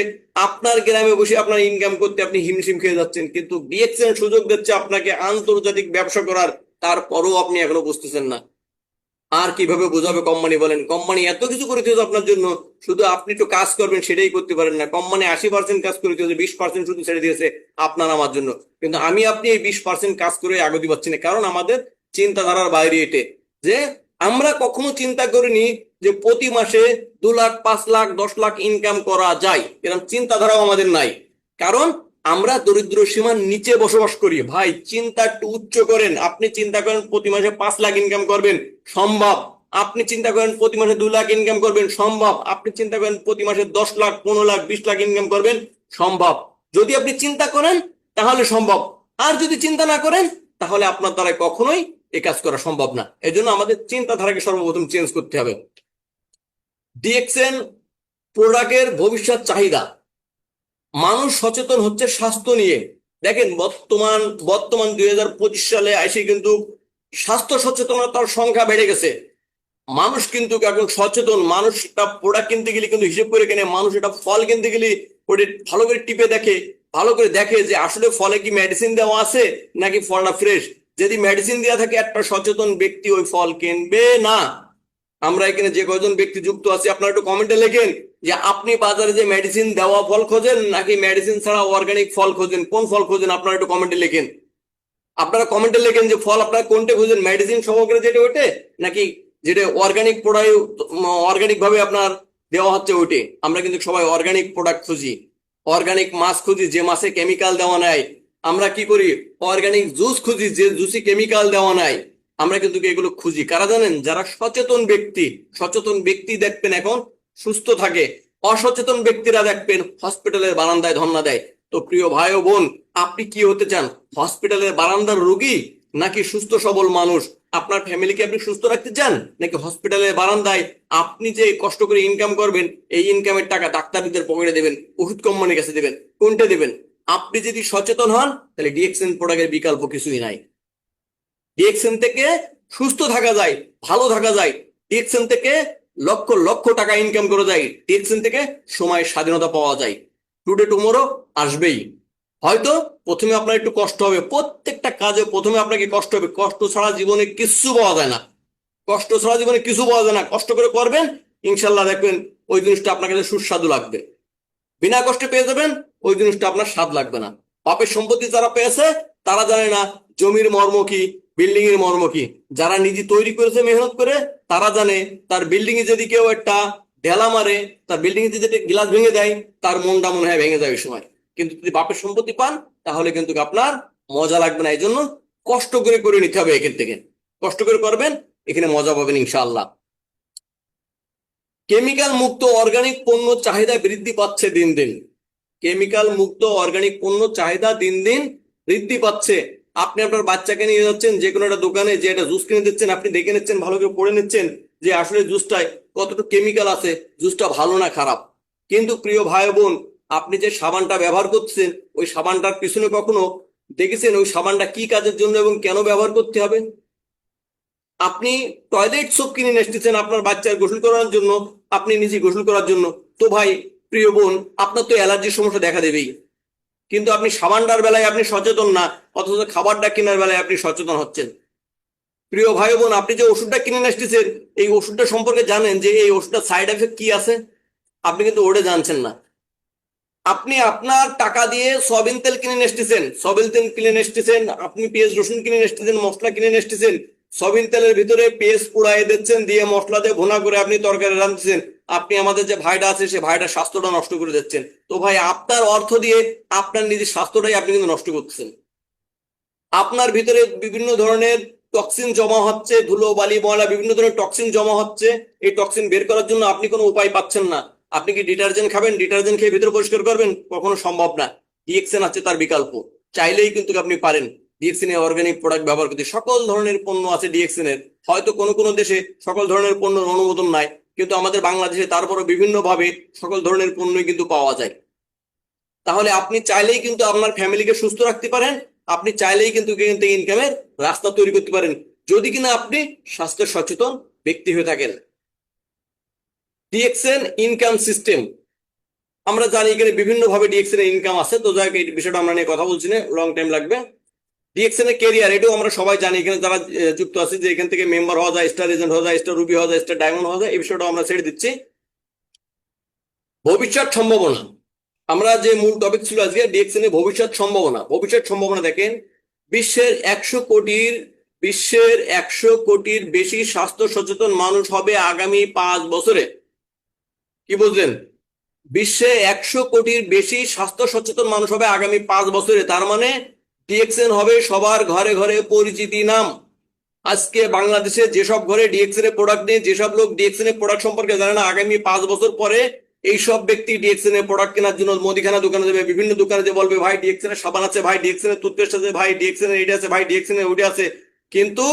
আপনার গ্রামে বসে আপনার ইনকাম করতে আপনি হিমশিম খেয়ে যাচ্ছেন, কিন্তু ডিএক্সএন সুযোগ দিচ্ছে আপনাকে আন্তর্জাতিক ব্যবসা করার, তারপরও আপনি এখনো বুঝতেছেন না। আর কিভাবে বোঝাবে কোম্পানি? বলেন, কোম্পানি এত কিছু করে দিয়েছে আপনার জন্য, শুধু আপনি একটু কাজ করবেন সেটাই করতে পারেন না। কোম্পানি 80% কাজ করে দিয়েছে, 20% শুধু ছেড়ে দিয়েছে আপনার আমার জন্য। কিন্তু আমি আপনি এই 20% কাজ করে আগাতে পারছি না, কারণ আমাদের চিন্তাধারার বাইরে এটে যে আমরা কখনো চিন্তা করিনি যে প্রতি মাসে 2 লাখ, 5 লাখ, 10 লাখ ইনকাম করা যায়, এরকম চিন্তাধারাও আমাদের নাই। কারণ আমরা দরিদ্র সীমার নিচে বসবাস করি। ভাই চিন্তা একটু উচ্চ করেন। আপনি চিন্তা করেন প্রতি মাসে 5 লাখ ইনকাম করবেন, সম্ভব। আপনি চিন্তা করেন প্রতি মাসে 2 লাখ ইনকাম করবেন, সম্ভব। আপনি চিন্তা করেন প্রতি মাসে 10 লাখ, 15 লাখ, 20 লাখ ইনকাম করবেন, সম্ভব। যদি আপনি চিন্তা করেন তাহলে সম্ভব, আর যদি চিন্তা না করেন তাহলে আপনার দ্বারা কখনোই এই কাজ করা সম্ভব না। এই জন্য আমাদের চিন্তাধারাকে সর্বপ্রথম চেঞ্জ করতে হবে। ডিএক্সএন প্রোডাক্টের ভবিষ্যৎ চাহিদা, মানুষ সচেতন হচ্ছে স্বাস্থ্য নিয়ে। দেখেন বর্তমান বর্তমান 2025 সালে এসে কিন্তু স্বাস্থ্য সচেতনতার সংখ্যা বেড়ে গেছে। মানুষ কিন্তু এখন সচেতন। মানুষ একটা প্রোডাক্ট কিনতে গেলে কিন্তু হিসেব করে কেনে, মানুষ একটা ফল কিনতে গেলে ওটা ভালো করে টিপে দেখে, ভালো করে দেখে যে আসলে ফলে কি মেডিসিন দেওয়া আছে নাকি ফলটা ফ্রেশ। যদি মেডিসিন দেওয়া থাকে একটা সচেতন ব্যক্তি ওই ফল কিনবে না। আমরা এখানে যে কয়জন ব্যক্তি যুক্ত আছি আপনারা একটু কমেন্টে লেখেন যে আপনি বাজারে যে মেডিসিন দেওয়া ফল খোঁজেন নাকি মেডিসিন ছাড়া অর্গানিক ফল খোঁজেন, কোন ফল খোঁজেন? আপনারা একটু কমেন্টে লেখেন। আপনারা কমেন্টে লেখেন যে ফল আপনারা কোনটা খুঁজেন, মেডিসিন সহকারে যেটা ওইটে নাকি যেটা অর্গানিক প্রোডাক্ট, অর্গানিক ভাবে আপনার দেওয়া হচ্ছে ওইটে। আমরা কিন্তু সবাই অর্গানিক প্রোডাক্ট খুঁজি, অর্গানিক মাছ খুঁজি যে মাছে কেমিক্যাল দেওয়া নাই। আমরা কি করি? অর্গানিক জুস খুঁজি যে জুসে কেমিক্যাল দেওয়া নাই। আমরা কিন্তু এগুলো খুঁজি কারা জানেন? যারা সচেতন ব্যক্তি। সচেতন ব্যক্তি দেখবেন এখন সুস্থ থাকে, অসচেতন ব্যক্তিরা দেখবেন হসপিটালের বারান্দায় ধর্ণা দেয়। তো প্রিয় ভাই ও বোন, আপনি কি হতে চান? হসপিটালের বারান্দার রোগী নাকি সুস্থ সবল মানুষ? আপনার ফ্যামিলিকে আপনি সুস্থ রাখতে চান নাকি হসপিটালের বারান্দায় আপনি যে কষ্ট করে ইনকাম করবেন এই ইনকামের টাকা ডাক্তারদের পকেটে দেবেন, ওষুধ কোম্পানির কাছে দেবেন? কোনটা দেবেন? আপনি যদি সচেতন হন তাহলে ডিএক্সএন প্রোডাক্টের বিকল্প কিছুই নাই। ডিএক্সএন থেকে সুস্থ থাকা যায়, ভালো থাকা যায়। ডিএক্সএন থেকে লক্ষ লক্ষ টাকা ইনকাম করা যায়। ডিএক্সএন থেকে সময় স্বাধীনতা পাওয়া যায়। টুডে টুমোরো আসবেই। হয়তো প্রথমে আপনার একটু কষ্ট হবে, প্রত্যেকটা কাজে প্রথমে আপনাকে কষ্ট হবে। কষ্ট ছাড়া জীবনে কিছু পাওয়া যায় না, কষ্ট ছাড়া জীবনে কিছু পাওয়া যায় না। কষ্ট করে করবেন, ইনশাল্লাহ দেখবেন ওই জিনিসটা আপনার কাছে সুস্বাদু লাগবে। বিনা কষ্টে পেয়ে যাবেন, ওই জিনিসটা আপনার স্বাদ লাগবে না। বাপের সম্পত্তি যারা পেয়েছে তারা জানে না জমির মর্ম কি, বিল্ডিং এর মর্ম কি। যারা নিজে তৈরি করেছে মেহনত করে তারা জানে তার বিল্ডিং এ যদি কেউ একটা ঢেলা মারে, তার বিল্ডিং এ যদি গ্লাস ভেঙে দেয়, তার মনটা মনে হয় ভেঙে যায় ওই সময়। কিন্তু যদি বাপের সম্পত্তি পান তাহলে কিন্তু আপনার মজা লাগবে না। এই জন্য কষ্ট করে করে নিতে হবে। এখান থেকে কষ্ট করে করবেন, এখানে মজা পাবেন ইনশাআল্লাহ। কেমিক্যাল মুক্ত অর্গানিক পণ্য চাহিদা বৃদ্ধি পাচ্ছে দিন দিন। কেমিক্যাল মুক্ত অর্গানিক পণ্য চাহিদা দিন দিন বৃদ্ধি পাচ্ছে। আপনি আপনার বাচ্চাকে নিয়ে যাচ্ছেন যে কোনো একটা দোকানে, যে একটা জুস কিনে দিচ্ছেন, আপনি দেখে নিচ্ছেন, ভালো করে পড়ে নিচ্ছেন যে আসলে জুসটায় কতটুকু কেমিক্যাল আছে, জুসটা ভালো না খারাপ। কিন্তু প্রিয় ভাই বোন, আপনি যে সাবানটা ব্যবহার করছেন ওই সাবানটার পিছনে কখনো দেখেছেন ওই সাবানটা কি কাজের জন্য এবং কেন ব্যবহার করতে হবে? আপনি টয়লেট সোপ কিনে নিয়ে এসেছেন আপনার বাচ্চার গোসল করার জন্য, আপনি নিজে গোসল করার জন্য। তো ভাই প্রিয় বোন, আপনার তো অ্যালার্জির সমস্যা দেখা দেবেই। কিন্তু আপনি সাবানটার বেলায় আপনি সচেতন না, অথচ খাবারটা কেনার বেলায় আপনি সচেতন হচ্ছেন। প্রিয় ভাই বোন, আপনি যে ওষুধটা কিনে নিয়ে আসতেছেন, এই ওষুধটা সম্পর্কে জানেন যে এই ওষুধটা সাইড এফেক্ট কি আছে? আপনি কিন্তু ওটা জানছেন না। আপনি আপনার টাকা দিয়ে সয়াবিন তেল কিনে নিয়ে এসেছেন, সয়াবিন তেল কিনে নিয়ে এসেছেন, আপনি পেঁয়াজ রসুন কিনে নিয়ে এসেছেন, মশলা কিনে নিয়ে এসেছেন, সয়াবিন তেলের ভিতরে পেঁয়াজ পুড়াই দিচ্ছেন, দিয়ে মশলা দিয়ে ভুনা করে আপনি তরকারি রাঁধছেন। আপনি আমাদের যে ভাইটা আছে সে ভাইটার স্বাস্থ্যটা নষ্ট করে দিচ্ছেন। তো ভাই, আপনার অর্থ দিয়ে আপনার নিজের স্বাস্থ্যটাই আপনি কিন্তু নষ্ট করতেছেন। আপনার ভিতরে বিভিন্ন ধরনের টক্সিন জমা হচ্ছে, ধুলো বালি ময়লা বিভিন্ন ধরনের টক্সিন জমা হচ্ছে। এই টক্সিন বের করার জন্য আপনি কোনো উপায় পাচ্ছেন না। আপনি কি ডিটারজেন্ট খাবেন? ডিটারজেন্ট খেয়ে ভিতরে পরিষ্কার করবেন? কখনো সম্ভব না। ডিএক্সএন আছে তার বিকল্প, চাইলেই কিন্তু আপনি পারেন ডিএক্সএন এর অর্গানিক প্রোডাক্ট ব্যবহার করতে। সকল ধরনের পণ্য আছে ডিএক্সএন এর। হয়তো কোনো কোনো দেশে সকল ধরনের পণ্যের অনুমোদন নাই, কিন্তু আমাদের বাংলাদেশে তারপরে বিভিন্ন ভাবে সকল ধরনের পণ্যই কিন্তু পাওয়া যায়। তাহলে আপনি চাইলেই কিন্তু আপনার ফ্যামিলিকে সুস্থ রাখতে পারেন। আপনি চাইলেই কিন্তু এখান থেকে ইনকামের রাস্তা তৈরি করতে পারেন, যদি কিনা আপনি স্বাস্থ্য সচেতন ব্যক্তি হয়ে থাকেন। ডিএক্সএন ইনকাম সিস্টেম, আমরা জানি এখানে বিভিন্ন ভাবে ডিএক্সএন এর ইনকাম আছে। তো যাই হোক, এই বিষয়টা আমরা নিয়ে কথা বলছি না, লং টাইম লাগবে। ডিএক্সএন এর ক্যারিয়ার, এটাও আমরা সবাই জানি। এখানে যারা যুক্ত আছে যে এখান থেকে মেম্বার হওয়া যায়, স্টার এজেন্ট হওয়া যায়, স্টার রুবি হওয়া যায়, স্টার ডায়মন্ড হওয়া যায়, এই বিষয়টা আমরা ছেড়ে দিচ্ছি। ভবিষ্যৎ সম্ভাবনা, আমরা যে মূল টপিক ছিল আজকে ডিএক্সএন এর ভবিষ্যৎ সম্ভাবনা। ভবিষ্যৎ সম্ভাবনা দেখেন, বিশ্বের 100 কোটির বেশি স্বাস্থ্য সচেতন মানুষ হবে আগামী 5 বছরে। কি বুঝলেন? বিশ্বে 100 কোটির বেশি স্বাস্থ্য সচেতন মানুষ হবে আগামী 5 বছরে। তার মানে ডিএক্সএন হবে সবার ঘরে ঘরে পরিচিতি নাম। আজকে বাংলাদেশে যেসব ঘরে ডিএক্সএন এর প্রোডাক্ট নেই, যেসব লোক ডিএক্সএন এর প্রোডাক্ট সম্পর্কে জানে না, আগামী 5 বছর পরে এইসব ব্যক্তি ডিএক্সএন এর প্রোডাক্ট কেনার জন্য মুদিখানা দোকানে যাবে, বিভিন্ন দোকানে যে বলবে ভাই ডিএক্সএন এর সাবান আছে, ভাই ডিএক্সএন এর টুথপেস্ট আছে, ভাই ডিএক্সএন এর এটা আছে, ভাই ডিএক্সএন এর ওটা আছে। কিন্তু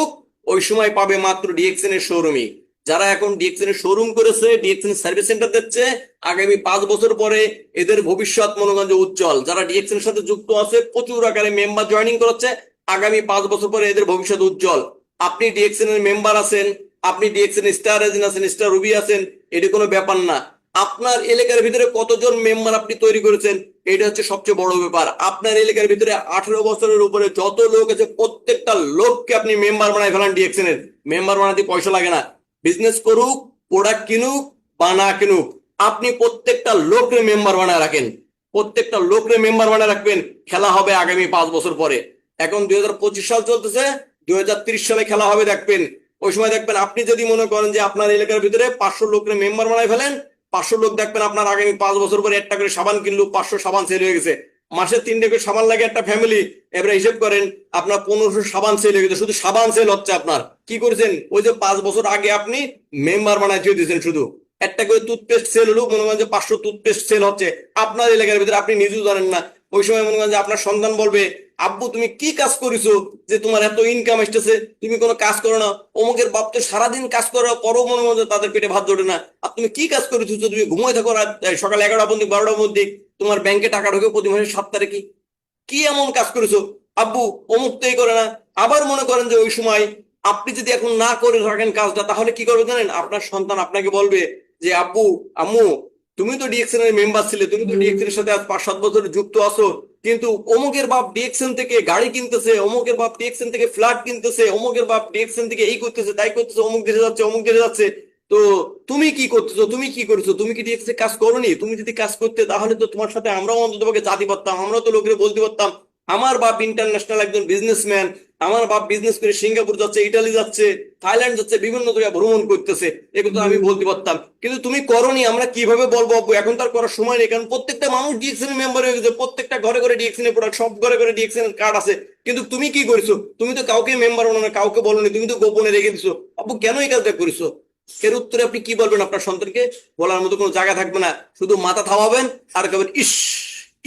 ওই সময় পাবে মাত্র ডিএক্সএন এর শোরুমই। যারা এখন ডিএক্সএন এর শোরুম করেছে, ডিএক্সএন সার্ভিস সেন্টার দিচ্ছে, আগামী 5 বছর পরে এদের ভবিষ্যৎ মনে করেন যে উজ্জ্বল। যারা ডিএক্সএন এর সাথে যুক্ত আছে, প্রচুর আকারে মেম্বার জয়েনিং করাচ্ছে, আগামী 5 বছর পরে এদের ভবিষ্যৎ উজ্জ্বল। আপনি ডিএক্সএন এর মেম্বার আছেন, আপনি ডিএক্সএন স্টার এজেন্ট আছেন, স্টার রুবি আছেন, এটি কোনো ব্যাপার না। আপনার এলাকার ভিতরে কতজন মেম্বার আপনি তৈরি করেছেন, এটা হচ্ছে সবচেয়ে বড় ব্যাপার। আপনার এলাকার ভিতরে 18 বছরের উপরে যত লোক আছে, প্রত্যেকটা লোককে আপনি মেম্বার বানায় ফেলান ডিএক্সএন এর। মেম্বার বানাতে পয়সা লাগে না। বিজনেস করুক, প্রোডাক্ট কিনুক বা না কিনুক, আপনি প্রত্যেকটা লোককে মেম্বার বানায় রাখেন। প্রত্যেকটা লোককে মেম্বার বানায় রাখবেন। খেলা হবে আগামী 5 বছর পরে। এখন 2025 সাল চলতেছে, 2030 সালে খেলা হবে, দেখবেন। ওই সময় দেখবেন, আপনি যদি মনে করেন যে আপনার এলাকার ভিতরে 500 লোককে মেম্বার বানায় ফেলেন, 500 লোক দেখবেন আপনার আগামী 5 বছর পরে একটা করে সাবান কিনলো, 500 সাবান সেল হয়ে গেছে। মাসে 3টে করে সাবান লাগে একটা ফ্যামিলি। এবারে হিসেব করেন, আপনার 1500 সাবান সেল হয়ে গেছে। শুধু সাবান সেল হচ্ছে। আপনার কি করেছেন? ওই যে 5 বছর আগে আপনি মেম্বার বানায় দিয়ে দিয়েছেন, শুধু একটা করে টুথপেস্ট সেল হলো, মনে করেন যে 500 টুথপেস্ট সেল হচ্ছে আপনার এলাকার ভিতরে, আপনি নিজেও জানেন না। ওই সময় মনে করেন যে আপনার সন্তান বলবে, আব্বু তুমি কি কাজ করেছো যে তোমার এত ইনকাম আসতেছে, তুমি কোনো কাজ করো না। অমুকের বাপ তো সারাদিন কাজ করার পরও মনে মনে তাদের পেটে ভাত জোটে না, আর তুমি কি কাজ করেছো? তুমি ঘুমিয়ে থাকো রাত সকাল 11টা পর্যন্ত, 12টার মধ্যে তোমার ব্যাংকে টাকা ঢোকে প্রতি মাসের 7 তারিখে। কি এমন কাজ করেছো? আব্বু অমুক তো এই করে না। আবার মনে করেন যে ওই সময় আপনি যদি এখন না করে থাকেন কাজটা, তাহলে কি করবে জানেন? আপনার সন্তান আপনাকে বলবে যে আব্বু, আম্মু, তুমি তো ডিএক্সএন এর মেম্বার ছিলে, তুমি তো ডিএক্সএন এর সাথে আজ 5-7 বছর যুক্ত আছো, কিন্তু অমুকের বাপ ডিএক্সএন থেকে গাড়ি কিনতেছে, অমুকের বাপ ডিএক্সএন থেকে ফ্ল্যাট কিনতেছে, অমুকের বাপ ডিএক্সএন থেকে এই করতেছে তাই করতেছে, অমুক দেশে যাচ্ছে, অমুক দেশে যাচ্ছে। তো তুমি কি করতেছো? তুমি কি করেছো? তুমি কি ডিএক্সএন কাজ করোনি? তুমি যদি কাজ করতে, তাহলে তো তোমার সাথে আমরাও অন্তত পক্ষে জাতি পারতাম, আমরাও তো লোকের বলতে পারতাম আমার বাপ ইন্টারন্যাশনাল একজন বিজনেসম্যান, আমার বাপ বিজনেস করে সিঙ্গাপুর যাচ্ছে, ইটালি যাচ্ছে, থাইল্যান্ড যাচ্ছে, বিভিন্ন জায়গায় ভ্রমণ করতেছে, এগুলো তো আমি বলতে পারতাম। কিন্তু তুমি করোনি, আমরা কিভাবে বলবো আব্বু? এখন তার করার সময় নেই, কারণ প্রত্যেকটা মানুষ ডিএক্সএন মেম্বার হয়ে গেছে, প্রত্যেকটা ঘরে ঘরে ডিএক্সএন এর প্রোডাক্ট, সব ঘরে ঘরে ডিএক্সএন কার্ড আছে। কিন্তু তুমি কি করেছো? তুমি তো কাউকে মেম্বার বানো না, কাউকে বলোনি, তুমি তো গোপনে রেখে দিছো। আব্বু কেন এই কাজটা করেছো? এর উত্তরে আপনি কি বলবেন? আপনার সন্তানকে বলার মতো কোনো জায়গা থাকবে না। শুধু মাথা থামাবেন আর কবেন, ইস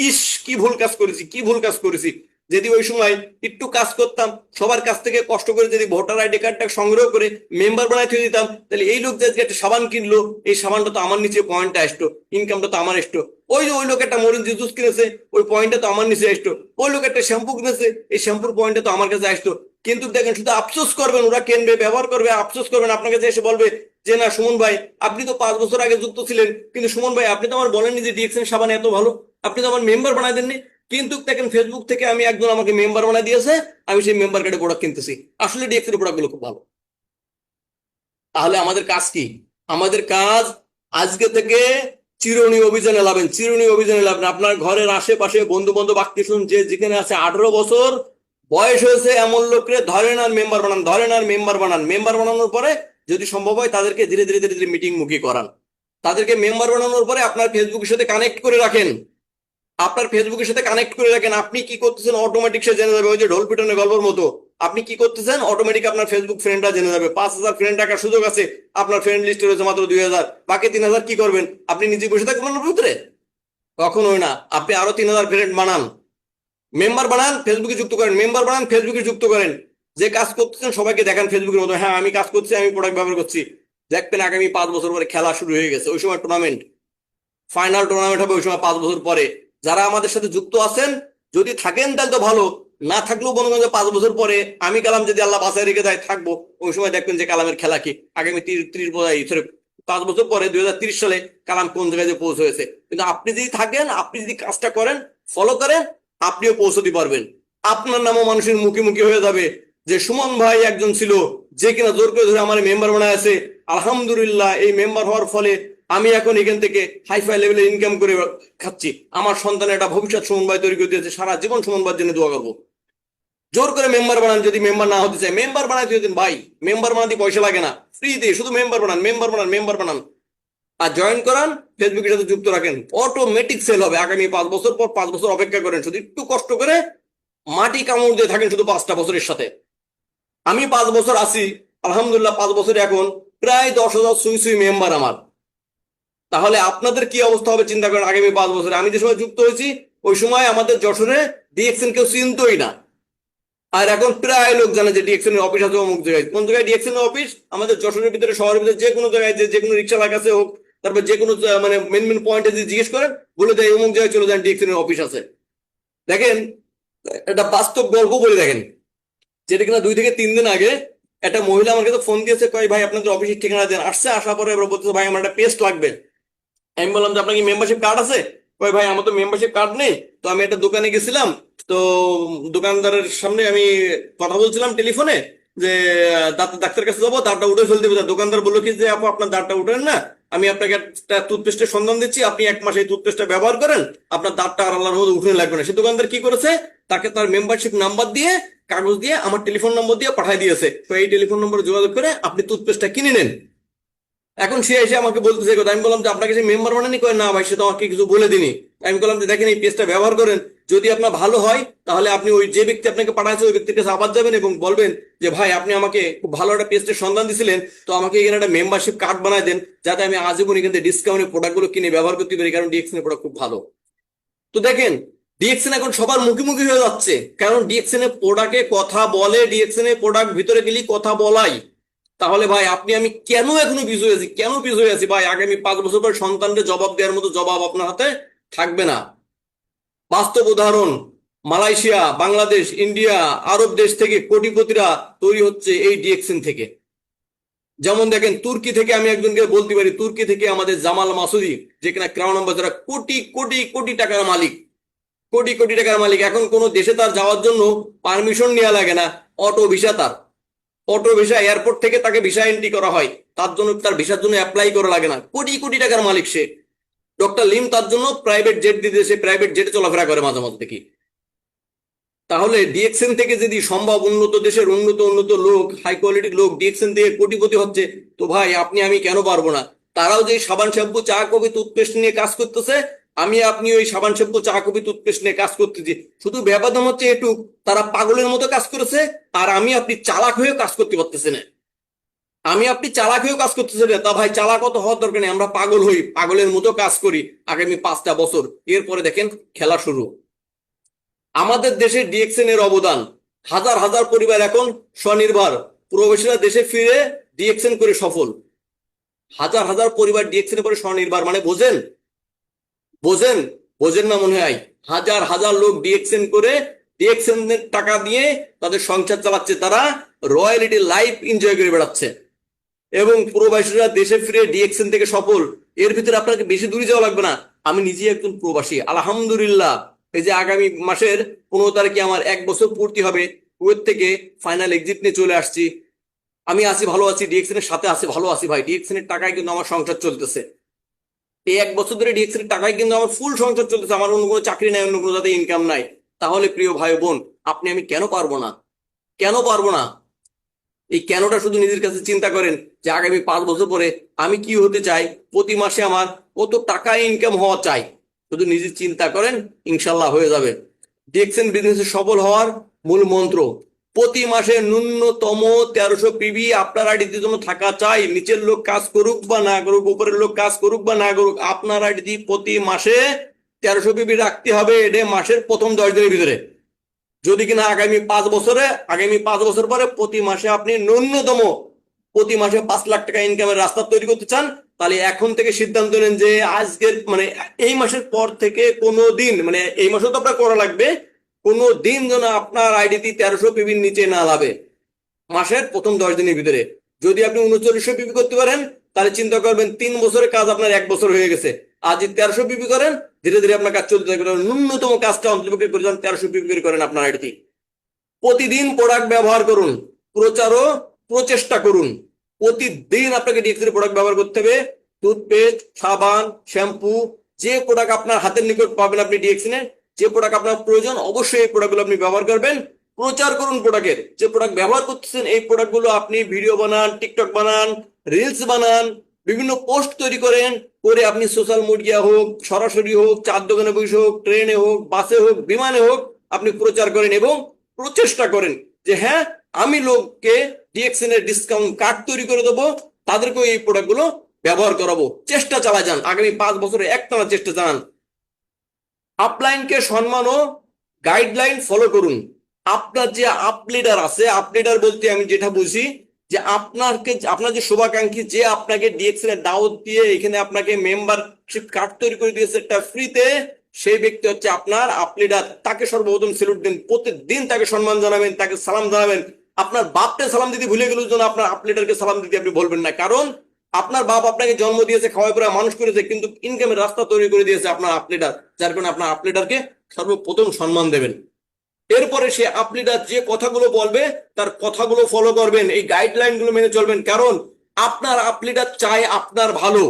ইস, কি ভুল কাজ করেছি, কি ভুল কাজ করেছি। যদি ওই সময় একটু কাজ করতাম, সবার কাছ থেকে কষ্ট করে যদি ভোটার আইডি কার্ডটা সংগ্রহ করে মেম্বার বানাই দিয়ে দিতাম, তাহলে এই লোক যে আজকে একটা সাবান কিনলো, এই সাবানটা তো আমার নিচে পয়েন্টটা আসতো, ইনকামটা তো আমার আসতো। ওই যে ওই লোক একটা মরিচ জুস কিনেছে, ওই পয়েন্টটা তো আমার নিচে আসতো। ওই লোক একটা শ্যাম্পু কিনেছে, এই শ্যাম্পুর পয়েন্টটা তো আমার কাছে আসতো। কিন্তু দেখেন, শুধু আফসোস করবেন, ওরা কিনবে, ব্যবহার করবে, আফসোস করবেন, আপনার কাছে এসে বলবে যে না সুমন ভাই, আপনি তো 5 বছর আগে যুক্ত ছিলেন, কিন্তু সুমন ভাই আপনি তো আমার বলেননি যে ডিএক্সএন সাবান এত ভালো, আপনি তো আমার মেম্বার বানাই দেননি। কিন্তু দেখেন ফেসবুক থেকে আমি একজন আমাকে মেম্বার বানায় দিয়েছে, আমি সেই মেম্বার কার্ডে প্রোডাক্ট কিনতেছি। আসলে ডিএক্সএন প্রোডাক্ট গুলো খুব ভালো। তাহলে আমাদের কাজ কি? আমাদের কাজ আজকে থেকে চিরুনি অভিযানে লাভেন, চিরুনি অভিযানে লাভেন। আপনার ঘরের আশেপাশে বন্ধু বান্ধব আত্মীয় যে যেখানে আছে 18 বছর বয়স হয়েছে এমন লোককে ধরেন আর মেম্বার বানান, ধরেন আর মেম্বার বানান। মেম্বার বানানোর পরে যদি সম্ভব হয় তাদেরকে ধীরে ধীরে ধীরে ধীরে মিটিং মুখী করান। তাদেরকে মেম্বার বানানোর পরে আপনার ফেসবুকের সাথে কানেক্ট করে রাখেন, আপনার ফেসবুকের সাথে কানেক্ট করে রাখেন। আপনি কি করতেছেন অটোমেটিক সে জেনে যাবে, ওই যে ঢোল পিটানোর গল্পের মতো। আপনি কি করতেছেন অটোমেটিক আপনার ফেসবুক ফ্রেন্ডরা জেনে যাবে। 5,000 ফ্রেন্ড রাখার সুযোগ আছে, আপনার ফ্রেন্ড লিস্টে রয়েছে মাত্র 2,000, বাকি 3,000 কি করবেন? আপনি নিজে বসে থাকবেন ওর ভিতরে? কখনোই না। আপনি আরো 3,000 ফ্রেন্ড বানান, মেম্বার বানান, ফেসবুকে যুক্ত করেন, মেম্বার বানান, ফেসবুকে যুক্ত করেন। যে কাজ করতেছেন সবাইকে দেখান ফেসবুকের মতো, হ্যাঁ আমি কাজ করছি, আমি প্রোডাক্ট ব্যবহার করছি। দেখবেন আগামী 5 বছর পরে খেলা শুরু হয়ে গেছে। ওই সময় টুর্নামেন্ট, ফাইনাল টুর্নামেন্ট হবে ওই সময় 5 বছর পরে। যারা আমাদের সাথে যুক্ত আছেন যদি থাকেন তাহলে তো ভালো, না থাকলেও মনে করেন 5 বছর পরে আমি কালাম যদি আল্লাহ বাঁচায় রেখে দেয় থাকবো, ওই সময় দেখবেন যে কালামের খেলা কি। আগামী 5 বছর পরে 2030 সালে কালাম কোন জায়গায় যে পৌঁছে হয়েছে। কিন্তু আপনি যদি থাকেন, আপনি যদি কাজটা করেন, ফলো করেন, আপনিও পৌঁছতে পারবেন। আপনার নামও মানুষের মুখে মুখে হয়ে যাবে যে সুমন ভাই একজন ছিল যে কিনা জোর করে ধরে আমার মেম্বার বানায় আছে। আলহামদুলিল্লাহ এই মেম্বার হওয়ার ফলে আমি এখন এখান থেকে হাইফাই লেভেলে ইনকাম করে খাচ্ছি। আমার সন্তানের একটা ভবিষ্যৎ সুমন ভাই তৈরি করে দিয়েছে, সারা জীবন সুমন ভাইয়ের জন্য দোয়া করবো। জোর করে মেম্বার বানান। যদি মেম্বার না হতে চায় মেম্বার বানাতে দিন ভাই, মেম্বার বানাতে পয়সা লাগে না, ফ্রিতে শুধু মেম্বার বানান, মেম্বার বানান, মেম্বার বানান আর জয়েন করান, ফেসবুকের সাথে যুক্ত রাখেন, অটোমেটিক সেল হবে। আগামী 5 বছর পর 5 বছর অপেক্ষা করেন, শুধু একটু কষ্ট করে মাটি কামড় দিয়ে থাকেন শুধু 5টা বছরের সাথে। আমি 5 বছর আছি, আলহামদুলিল্লাহ 5 বছরে এখন প্রায় 10,000 সুই সুই মেম্বার আমার। তাহলে আপনাদের কি অবস্থা হবে চিন্তা করেন আগামী 5 বছরে। আমি যে সময় যুক্ত হয়েছি ওই সময় আমাদের যশোরে ডিএক্সএন কেউ চিনতই না, আর এখন প্রায় লোক জানে যে ডিএক্সএন এর অফিস আছে অমুক জায়গায়। কোন জায়গায় ডিএক্সএন এর অফিস? আমাদের যশোরের ভিতরে, শহরের ভিতরে যে কোনো জায়গায়, যে কোনো রিক্সার কাছে হোক, তারপর যে কোনো মানে মেন মেন পয়েন্টে যদি জিজ্ঞেস করেন বলে দেয় অমুক জায়গায় চলে যান, ডিএক্সএন এর অফিস আছে। দেখেন একটা বাস্তব গল্প বলে দেখেন, যেটা কিনা 2 থেকে 3 দিন আগে একটা মহিলা আমার কাছে ফোন দিয়েছে, কয় ভাই আপনাদের অফিসের ঠিকানা দেন। আসছে, আসার পরে এবার বলতেছে ভাই আমার একটা পেস্ট লাগবে। আমি বললাম যে আপনার কি মেম্বারশিপ কার্ড আছে? কই ভাই আমার তো মেম্বারশিপ কার্ড নেই। তো আমি একটা দোকানে গেছিলাম, তো দোকানদারের সামনে আমি কথা বলছিলাম টেলিফোনে যে ডাক্তার কাছে যাবো, দাঁতটা উঠে ফেলতে হবে। দোকানদার বললো কি যে আপু আপনার দাঁতটা উঠেন না, আমি আপনাকে একটা টুথপেস্টের সন্ধান দিচ্ছি, আপনি 1 মাস এই টুথপেস্টটা ব্যবহার করেন, আপনার দাঁতটা আর আল্লাহর মধ্যে উঠে লাগবে না। সে দোকানদার কি করেছে, তাকে তার মেম্বারশিপ নাম্বার দিয়ে, কাগজ দিয়ে, আমার টেলিফোন নম্বর দিয়ে পাঠিয়ে দিয়েছে, তো এই টেলিফোন নম্বরে যোগাযোগ করে আপনি টুথপেস্টটা কিনে নেন। এখন সে এসে আমাকে বলতেছে কথা, আমি বললাম যে আপনাকে সে মেম্বার বানানি, কয় না ভাই সে তো আমাকে কিছু বলে দিনি। আমি বললাম যে দেখেন এই পেজটা ব্যবহার করেন, যদি আপনার ভালো হয় তাহলে আপনি ওই যে ব্যক্তি আপনাকে পাঠাচ্ছে ওই ব্যক্তির কাছে আবার যাবেন এবং বলবেন যে ভাই আপনি আমাকে খুব ভালো একটা পেজের সন্ধান দিছিলেন, তো আমাকে এখানে একটা মেম্বারশিপ কার্ড বানায় দেন যাতে আমি আজীবন এখান থেকে ডিসকাউন্টে প্রোডাক্টগুলো কিনে ব্যবহার করতে পারি, কারণ ডিএক্সএন এর প্রোডাক্ট খুব ভালো। তো দেখেন ডিএক্সএন এখন সবার মুখোমুখি হয়ে যাচ্ছে, কারণ ডিএক্সএন এর প্রোডাক্টে কথা বলে, ডিএক্সএন এর প্রোডাক্ট ভিতরে গেলে কথা বলাই। তাহলে ভাই আপনি আমি কেন এখনো পিছু হয়ে আছি, কেন পিছু হয়ে আছি ভাই? আগামী 5 বছর পর সন্তানদের জবাব দেওয়ার মতো জবাব আপনার হাতে থাকবে না। বাস্তব উদাহরণ, মালয়েশিয়া, বাংলাদেশ, ইন্ডিয়া, আরব দেশ থেকে কোটিপতিরা তৈরি হচ্ছে এই ডিএক্সএন থেকে। যেমন দেখেন তুর্কি থেকে আমি একজনকে বলতে পারি, তুর্কি থেকে আমাদের জামাল মাসুদি, যে কিনা ক্রাউন অ্যাম্বাসেডর, কোটি কোটি কোটি টাকার মালিক, কোটি কোটি টাকার মালিক। এখন কোনো দেশে তার যাওয়ার জন্য পারমিশন নেওয়া লাগে না, অটো ভিসা তার, অটো ভিসা এয়ারপোর্ট থেকে তাকে ভিসা এন্ট্রি করা হয়, তার জন্য তার ভিসার জন্য অ্যাপ্লাই করা লাগে না। কোটি কোটি টাকার মালিক সে। ডক্টর লিম তার জন্য প্রাইভেট জেট দিতে, সে প্রাইভেট জেটে চলাফেরা করে মাঝে মাঝে দেখি। তাহলে ডিএক্সএন থেকে যদি সম্ভব উন্নত দেশের উন্নত উন্নত লোক, হাই কোয়ালিটির লোক ডিএক্সএন থেকে কোটিপতি হচ্ছে, তো ভাই আপনি আমি কেন পারবো না? তারাও যে সাবান শ্যাম্পু চা কফি টুথপেস্ট নিয়ে কাজ করতেছে, আমি আপনি ওই সাবান শ্যাম্পু চা কফি টুথপেস্ট নিয়ে কাজ করতেছি। শুধু ব্যবধান হচ্ছে এটুক, তারা পাগলের মতো কাজ করেছে আর আমি আপনি চালাক হয়েও কাজ করতে পারতেছি না। আমি আপনি চালাক হয়েও কাজ করতেছি না, তা ভাই চালাক হওয়ার দরকার নেই, আমরা পাগল হই, পাগলের মতো কাজ করি আগামী 5টা বছর। এরপরে দেখেন খেলা শুরু। আমাদের দেশে ডিএক্সএন এর অবদান, হাজার হাজার পরিবার এখন স্বনির্ভর, প্রবাসীরা দেশে ফিরে ডিএক্সএন করে সফল। হাজার হাজার পরিবার ডিএক্সএন করে স্বনির্ভর মানে বোঝেন, বোঝেন, বোঝেন না মনে হয়। হাজার হাজার লোক ডিএক্সএন করে, ডিএক্সএন এর টাকা দিয়ে তাদের সংসার চালাচ্ছে, তারা রয়্যালিটি লাইফ এনজয় করে বেড়াচ্ছে এবং প্রবাসীরা দেশে ফিরে ডিএক্সএন থেকে সফল। এর ভিতরে আপনাকে বেশি দূরে যাওয়া লাগবে না। আমি নিজে একজন প্রবাসী, আলহামদুলিল্লাহ এই যে আগামী মাসের 15 তারিখে আমার 1 বছর পূর্তি হবে, কুয়েত থেকে ফাইনাল এক্সিট নিয়ে চলে আসছি। আমি আছি, ভালো আছি, ডিএক্সএন এর সাথে আছি, ভালো আছি ভাই। ডিএক্সএন এর টাকায় কিন্তু আমার সংসার চলতেছে। এই 1 বছর ধরে ডিএক্সএন এর টাকায় কিন্তু আমার ফুল সংসার চলতেছে। আমার অন্য কোনো চাকরি নাই, অন্য কোনো যাতে ইনকাম নাই। তাহলে প্রিয় ভাই বোন, আপনি আমি কেন পারবো না? কেন পারবো না? এই কেনটা শুধু নিজের কাছে চিন্তা করেন যে আগামী 5 বছর পরে আমি কি হতে চাই, প্রতি মাসে আমার কত টাকা ইনকাম হওয়া চাই। শুধু নিজে চিন্তা করেন, ইনশাল্লাহ হয়ে যাবে। ডিএক্সএন বিজনেসে সফল হওয়ার মূল মন্ত্র, প্রতি মাসে ন্যূনতম 1300 পিবি আপনার আইডিতে জন্য থাকা চাই। নিচের লোক কাজ করুক বা না করুক, উপরের লোক কাজ করুক বা না করুক, আপনার আইডিতে প্রতি মাসে 1300 পিবি রাখতে হবে। এটা মাসের প্রথম 10 দিনের ভিতরে। যদি কিনা আগামী 5 বছর পরে প্রতি মাসে আপনি ন্যূনতম প্রতি মাসে 5 লাখ টাকা ইনকামের রাস্তা তৈরি করতে চান, তাহলে এখন থেকে সিদ্ধান্ত নেন যে আজকের মানে এই মাসের পর থেকে কোনো দিন, মানে এই মাসে তো আপনার করা লাগবে, কোনো দিন যেন আপনার আইডিতে 1300 পিবির নিচে না লাভে মাসের প্রথম 10 দিনের ভিতরে। যদি আপনি 3900 পিবি করতে পারেন, তাহলে চিন্তা করবেন 3 বছরের কাজ আপনার 1 বছর হয়ে গেছে। আর যদি 1300 পিবি করেন, ধীরে ধীরে আপনার কাজ চলতে থাকবে। ন্যূনতম কাজটা অন্তর্ভুক্ত করে যান, 1300 পিবি করে করেন আপনার আইডিতে। প্রতিদিন প্রোডাক্ট ব্যবহার করুন, প্রচারও প্রচেষ্টা করুন। প্রতিদিন আপনাকে ডিএক্সএন প্রোডাক্ট ব্যবহার করতে হবে। টুথপেস্ট, সাবান, শ্যাম্পু, যে প্রোডাক্ট আপনার হাতের নিকট পাবেন আপনি ডিএক্সএন এর, যে প্রোডাক্ট আপনার প্রয়োজন, অবশ্যই এই প্রোডাক্টগুলো আপনি ব্যবহার করবেন। প্রচার করুন প্রোডাক্টের। যে প্রোডাক্ট ব্যবহার করতেছেন এই প্রোডাক্টগুলো আপনি ভিডিও বানান, টিকটক বানান, রিলস বানান, বিভিন্ন পোস্ট তৈরি করেন, করে আপনি সোশ্যাল মিডিয়া হোক, সরাসরি হোক, চার দোকানে বসে হোক, ট্রেনে হোক, বাসে হোক, বিমানে হোক, আপনি প্রচার করেন এবং প্রচেষ্টা করেন যে হ্যাঁ, আমি লোককে ডিএক্সএন এর ডিসকাউন্ট কার্ড তৈরি করে দেবো, তাদেরকেও এই প্রোডাক্টগুলো ব্যবহার করাবো। চেষ্টা চালা যান, আগামী 5 বছরে একটানা চেষ্টা চালান। আপলাইনকে সম্মান ও গাইডলাইন ফলো করুন। আপনার যে আপ লিডার আছে, আপ লিডার বলতে আমি যেটা বুঝি যে আপনার যে শুভাকাঙ্ক্ষী, যে আপনাকে ডিএক্সএন এর দাওয়াত দিয়ে এখানে আপনাকে মেম্বারশিপ কার্ড তৈরি করে দিয়েছে একটা ফ্রিতে, সেই ব্যক্তি হচ্ছে আপনার আপ লিডার। তাকে সর্বপ্রথম স্যালুট দিন, প্রতিদিন তাকে সম্মান জানাবেন, তাকে সালাম জানাবেন। আপনার বাপকে সালাম দিতে ভুলে গেলেও যেন আপনার আপ লিডারকে সালাম দিতে আপনি বলবেন না। কারণ আপনার বাপ আপনাকে জন্ম দিয়েছে, খাওয়াই পড়া মানুষ করেছে, কিন্তু ইনকামের রাস্তা তৈরি করে দিয়েছে আপনার আপ লিডার। যার কারণে আপনার আপ লিডারকে সর্বপ্রথম সম্মান দেবেন। এরপরে সে আপ লিডার যে কথাগুলো বলবে তার কথাগুলো ফলো করবেন, এই গাইডলাইন গুলো মেনে চলবেন। কারণ আপনার আপ লিডার চায় আপনার ভালো।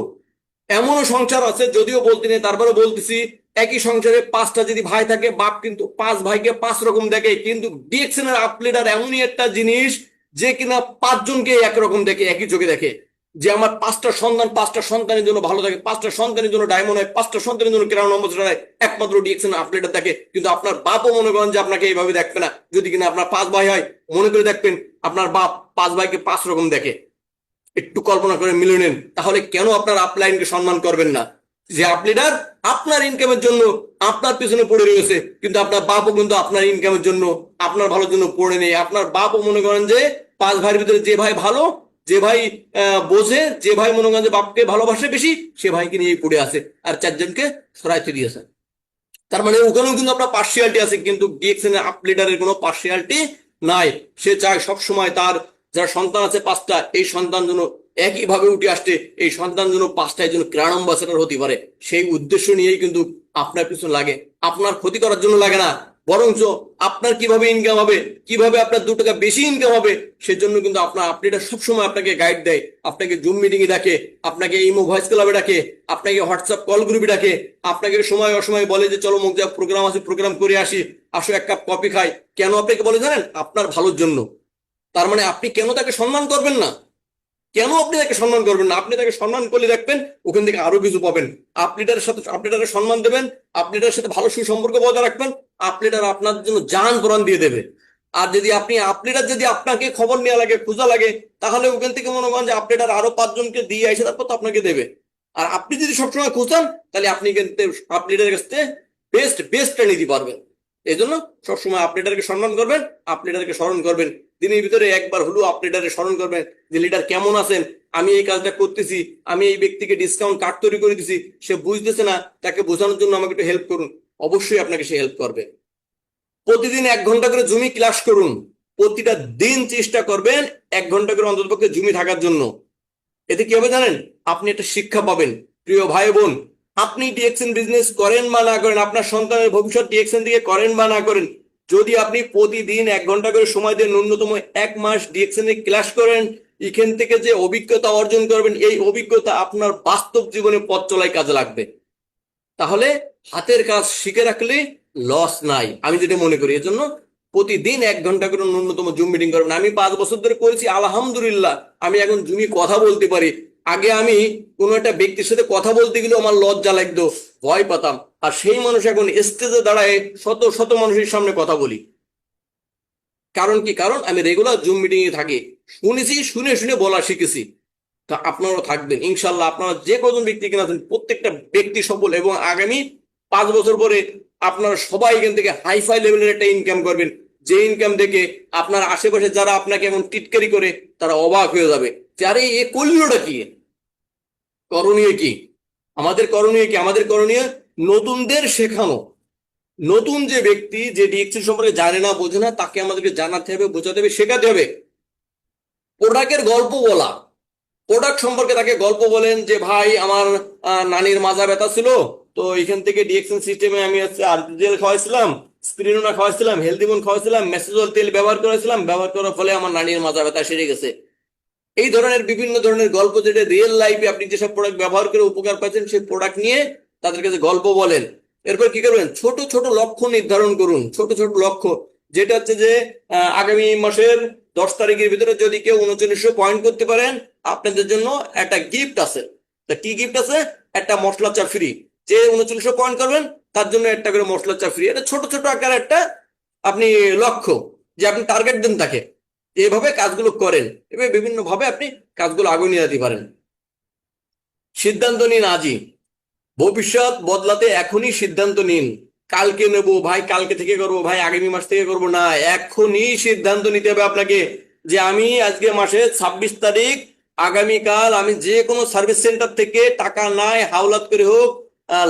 এমনও সংসার আছে, যদিও বলতে নেই তারপরে বলতেছি, একই সংসারে 5টা যদি ভাই থাকে, বাপ কিন্তু 5 ভাইকে 5 রকম দেখে। কিন্তু ডিএক্সএন এর আপ লিডার এমনই একটা জিনিস যে কিনা 5জনকে একরকম দেখে, একই চোখে দেখে। যে আমার 5টা সন্তানের জন্য ভালো থাকে, 5টা সন্তানের জন্য ডায়মন্ড হয়, 5টা সন্তানের জন্য ক্রাউন অ্যাম্বাসেডর হয়, একমাত্র ডিএক্সএন আপ লিডার দেখে। কিন্তু আপনার বাপও মনে করেন যে আপনাকে এইভাবে দেখবে না। যদি কিনা আপনার 5 ভাই হয়, মনে করে দেখবেন আপনার বাপ 5 ভাইকে 5 রকম দেখে। একটু কল্পনা করে মিলে নেন, তাহলে কেন আপনার আপলাইনকে সম্মান করবেন না? যে আপ লিডার আপনার ইনকামের জন্য আপনার পিছনে পড়ে রয়েছে, কিন্তু আপনার বাপও কিন্তু আপনার ইনকামের জন্য, আপনার ভালোর জন্য পড়ে নেই। আপনার বাপও মনে করেন যে 5 ভাইয়ের ভিতরে যে ভাই ভালো, যে ভাই বোঝে, যে ভাই মনে করেন যে বাপকে ভালোবাসে বেশি, সে ভাইকে নিয়ে পড়ে আছে, আর 4জনকে সরাইতে দিয়েছে। তার মানে ওখানেও কিন্তু আপনার পার্সিয়ালিটি আছে, কিন্তু ডিএক্সএন এর আপ লিডারের কোনো পার্সিয়ালিটি নাই। সে চায় সবসময় তার যারা সন্তান আছে 5টা, এই সন্তান যেন একইভাবে উঠে আসছে, এই সন্তান যেন 5টায় যেন ক্রাউন অ্যাম্বাসেডর হতে পারে। সেই উদ্দেশ্য নিয়েই কিন্তু আপনার পিছনে লাগে, আপনার ক্ষতি করার জন্য লাগে না। বরঞ্চ আপনার কিভাবে ইনকাম হবে, কিভাবে আপনার 2 টাকা বেশি ইনকাম হবে, সেজন্য কিন্তু আপনার আপ লিডার সবসময় আপনাকে গাইড দেয়। আপনাকে জুম মিটিং এ ডাকে, আপনাকে ইমো ভয়েস ক্লাবে ডাকে, আপনাকে হোয়াটসঅ্যাপ কল গ্রুপে ডাকে, আপনাকে সময় অসময় বলে যে চলো মুখ যা প্রোগ্রাম আছে, প্রোগ্রাম করে আসি, আসো 1 কাপ কফি খাই। কেন আপনাকে বলে জানেন? আপনার ভালোর জন্য। তার মানে আপনি কেন তাকে সম্মান করবেন না? কেন আপনি তাকে সম্মান করবেন না? আপনি তাকে সম্মান করলে দেখবেন ওখান থেকে আরো কিছু পাবেন। আপ লিডারের সাথে আপ লিডারের সম্মান দেবেন, আপ লিডারের সাথে ভালো সুসম্পর্ক বজায় রাখবেন, আপ লিডার আপনার জন্য জান প্রাণ দিয়ে দেবে। আর যদি আপনি আপ লিডার যদি আপনাকে খবর নেওয়া লাগে, খোঁজা লাগে, তাহলে ওখান থেকে মনে করেন যে আপ লিডার আরো 5জনকে দিয়ে আসে, তারপর তো আপনাকে দেবে। আর আপনি যদি সবসময় খুঁজান, তাহলে আপনি কিন্তু আপ লিডারের কাছ থেকে বেস্টটা নিতে পারবেন। এই জন্য সবসময় আপ লিডারকে সম্মান করবেন, আপ লিডারকে স্মরণ করবেন। দিনের ভিতরে একবার হলেও আপ লিডারকে স্মরণ করবেন যে লিডার কেমন আছেন, আমি এই কাজটা করতেছি, আমি এই ব্যক্তিকে ডিসকাউন্ট কার্ড তৈরি করে দিছি, সে বুঝতেছে না, তাকে বোঝানোর জন্য আমাকে একটু হেল্প করুন। অবশ্যই আপনাকে সে হেল্প করবে। প্রতিদিন 1 ঘন্টা করে জুমি ক্লাস করুন। প্রতিটা দিন চেষ্টা করবেন 1 ঘন্টা করে অন্ততপক্ষে জুমি থাকার জন্য। এতে কি হবে জানেন? আপনি একটা শিক্ষা পাবেন। প্রিয় ভাই বোন, আপনি ডিএক্সএন বিজনেস করেন বা না করেন, আপনার সন্তানের ভবিষ্যৎ ডিএক্সএন থেকে করেন বা না করেন, যদি আপনি প্রতিদিন 1 ঘন্টা করে সময় দিয়ে ন্যূনতম 1 মাস ডিএক্সএন এ ক্লাস করেন, এখান থেকে যে অভিজ্ঞতা অর্জন করবেন, এই অভিজ্ঞতা আপনার বাস্তব জীবনে পথ চলায় কাজে লাগবে। তাহলে হাতের কাজ শিখে রাখলে লস নাই, আমি যেটা মনে করি। এজন্য প্রতিদিন 1 ঘন্টা করে ন্যূনতম জুম মিটিং করবেন। আমি 5 বছর ধরে করেছি, আলহামদুলিল্লাহ আমি এখন জুমি কথা বলতে পারি। আগে আমি কোনো একটা ব্যক্তির সাথে কথা বলতে গেলেও আমার লজ্জা লাগতো, ভয় পেতাম। আর সেই মানুষ এখন স্টেজে দাঁড়ায় শত শত মানুষের সামনে কথা বলি। কারণ কি? কারণ আমি রেগুলার জুম মিটিং এ থাকি, শুনেছি, শুনে শুনে বলা শিখেছি। তো আপনারাও থাকবেন ইনশাল্লাহ। আপনারা যে কজন ব্যক্তি কিনা আছেন প্রত্যেকটা ব্যক্তি সফল, এবং আগামী 5 বছর পরে আপনারা সবাই এখান থেকে হাইফাই লেভেলের একটা ইনকাম করবেন, যে ইনকাম দেখে আপনার আশেপাশে যারা আপনাকে এমন টিটকারি করে তারা অবাক হয়ে যাবে যে আরে এ করলোটা কি। করণীয় কি? আমাদের করণীয় কি? আমাদের করণীয় নতুনদের শেখানো। নতুন যে ব্যক্তি যে ডিএক্সএল সম্পর্কে জানে না, বোঝে না, তাকে আমাদেরকে জানাতে হবে, বোঝাতে হবে, শেখাতে হবে। প্রোডাক্টের গল্প বলা, প্রোডাক্ট সম্পর্কে তাকে গল্প বলেন যে ভাই আমার নানির মাজা ব্যথা ছিল, তো এখান থেকে ডিএক্সএন সিস্টেমে আমি হচ্ছে আর্টিজেল খাওয়াইছিলাম, স্পিরিনোনা খাওয়াইছিলাম, হেলদিবন খাওয়াইছিলাম, মেসেজল তেল ব্যবহার করেছিলাম, ব্যবহার করার ফলে আমার নানির মাজা ব্যথা সেরে গেছে। এই ধরনের বিভিন্ন ধরনের গল্প, যেটা রিয়েল লাইফে আপনি যেসব প্রোডাক্ট ব্যবহার করে উপকার পাচ্ছেন, সেই প্রোডাক্ট নিয়ে তাদের কাছে গল্প বলেন। এরপর কি করবেন? ছোট ছোট লক্ষ্য নির্ধারণ করুন, ছোট ছোট লক্ষ্য, যেটা হচ্ছে যে আগামী মাসের 10 তারিখের ভিতরে যদি কেউ 3900 পয়েন্ট করতে পারেন, আপনাদের জন্য একটা গিফট আছে। তা কি গিফট আছে? একটা মশলা চা ফ্রি। যে 3900 পয়েন্ট করবেন তার জন্য একটা করে মশলা চা ফ্রি। এটা ছোট ছোট আকার একটা আপনি লক্ষ্য, যে আপনি টার্গেট দেন তাকে, এভাবে কাজগুলো করেন, এভাবে বিভিন্ন ভাবে আপনি কাজগুলো আগে নিয়ে যেতে পারেন। সিদ্ধান্ত নিন আজই, ভবিষ্যৎ বদলাতে এখনই সিদ্ধান্ত নিন। কালকে নেব ভাই, কালকে থেকে করবো ভাই, আগামী মাস থেকে করবো না, এখনই সিদ্ধান্ত নিতে হবে আপনাকে যে আমি আজকে মাসে 26 তারিখ, আগামীকাল আমি যে কোনো সার্ভিস সেন্টার থেকে টাকা নাই হাওলাত করে হোক,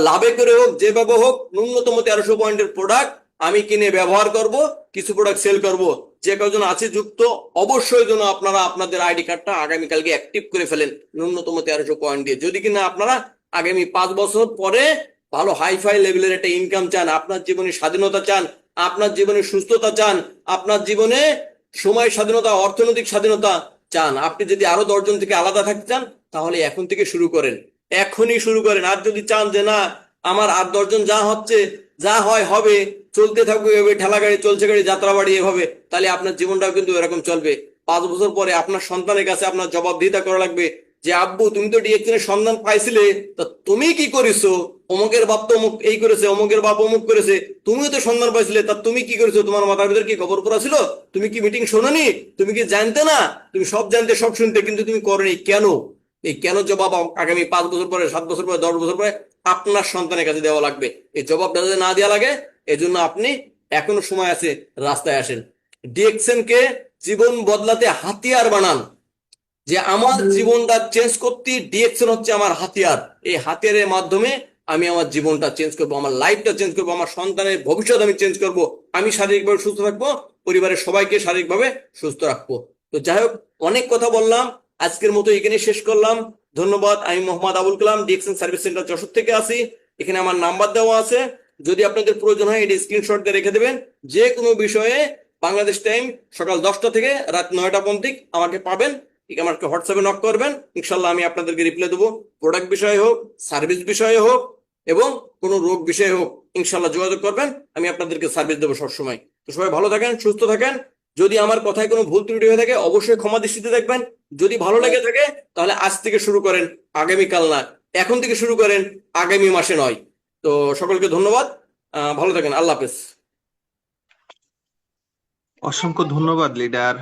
লাভে করে হোক, যেভাবে হোক, ন্যূনতম 1300 পয়েন্টের প্রোডাক্ট আমি কিনে ব্যবহার করব, কিছু প্রোডাক্ট সেল করব। যে কজন আছে যুক্ত, অবশ্যই যেন আপনারা আপনাদের আইডি কার্ডটা আগামীকালকে অ্যাক্টিভ করে ফেলেন ন্যূনতম 1300 পয়েন্ট দিয়ে। যদি কিনা আপনারা আগামী 5 বছর পরে ভালো হাইফাই লেভেলের একটা ইনকাম চান, আপনার জীবনে স্বাধীনতা চান, আপনার জীবনে সুস্থতা চান, আপনার জীবনে সময় স্বাধীনতা, অর্থনৈতিক স্বাধীনতা চান, আপনি যদি আরো 10 জন থেকে আলাদা থাকতে চান, তাহলে এখন থেকে শুরু করেন, এখনই শুরু করেন। আর যদি চান যে না, আমার আর 10 জন যা হচ্ছে, যা হয় হবে, চলতে থাকবে এভাবে, ঠেলা গাড়ি চলছে গাড়ি যাত্রা বাড়ি এভাবে, তাহলে আপনার জীবনটাও কিন্তু এরকম চলবে। 5 বছর পরে আপনার সন্তানের কাছে আপনার জবাবদিহিতা করা লাগবে যে আব্বু তুমি তো ডিএক্সএন এর সন্ধান পাইছিলে, তা তুমি কি করেছো? অমুকের বাপ তো অমুক এই করেছে, অমুকের বাপ অমুক করেছে, তুমিও তো সন্ধান পাইছিলে, তা তুমি কি করেছো? তোমার মাথার ভিতরে কি খবর পড়া ছিল? তুমি কি মিটিং শোনোনি? তুমি কি জানতে না? তুমি সব জানতে, সব শুনতে, কিন্তু তুমি করনি কেন? এই কেন জবাব আগামী 5 বছর পরে, 7 বছর পরে, 10 বছর পরে আপনার সন্তানের কাছে দেওয়া লাগবে। এই জবাবটা যদি না দেওয়া লাগে, এজন্য আপনি এখনো সময় আছে, রাস্তায় আসেন। ডিএক্সএন কে জীবন বদলাতে হাতিয়ার বানান, যে আমার জীবনটা চেঞ্জ করতে ডিএক্সএন হচ্ছে আমার হাতিয়ার। এই হাতিয়ারের মাধ্যমে আমি আমার জীবনটা চেঞ্জ করব, আমার লাইফটা চেঞ্জ করব, আমার সন্তানের ভবিষ্যৎ আমি চেঞ্জ করব, আমি শারীরিকভাবে সুস্থ থাকবো, পরিবারের সবাইকে শারীরিকভাবে সুস্থ রাখবো। তো যাই হোক, অনেক কথা বললাম, আজকের মতো এখানে শেষ করলাম। ধন্যবাদ। আমি Mohammad Abul Kalam, DXN service centre Jessore থেকে আসি। এখানে আমার নাম্বার দেওয়া আছে, যদি আপনাদের প্রয়োজন হয় এটি স্ক্রিনশট দিয়ে রেখে দেবেন। যে কোনো বিষয়ে বাংলাদেশ টাইম সকাল 10টা থেকে রাত 9টা পর্যন্ত আমাকে পাবেন। ঠিক আমাকে হোয়াটসঅ্যাপে নক করবেন, ইনশাল্লাহ আমি আপনাদেরকে রিপ্লাই দেবো। প্রোডাক্ট বিষয়ে হোক, সার্ভিস বিষয়ে হোক, এবং কোনো রোগ বিষয়ে হোক, ইনশাল্লাহ যোগাযোগ করবেন, আমি আপনাদেরকে সার্ভিস দেবো সবসময়। তো সবাই ভালো থাকেন, সুস্থ থাকেন। যদি আমার কথায় কোনো ভুল ত্রুটি হয়ে থাকে অবশ্যই ক্ষমা দৃষ্টিতে দেখবেন। যদি ভালো লেগে থাকে তাহলে আজ থেকে শুরু করেন, আগামীকাল না, এখন থেকে শুরু করেন, আগামী মাসে নয়। তো সকলকে ধন্যবাদ, ভালো থাকেন, আল্লাহ হাফেজ। অসংখ্য ধন্যবাদ লিডার।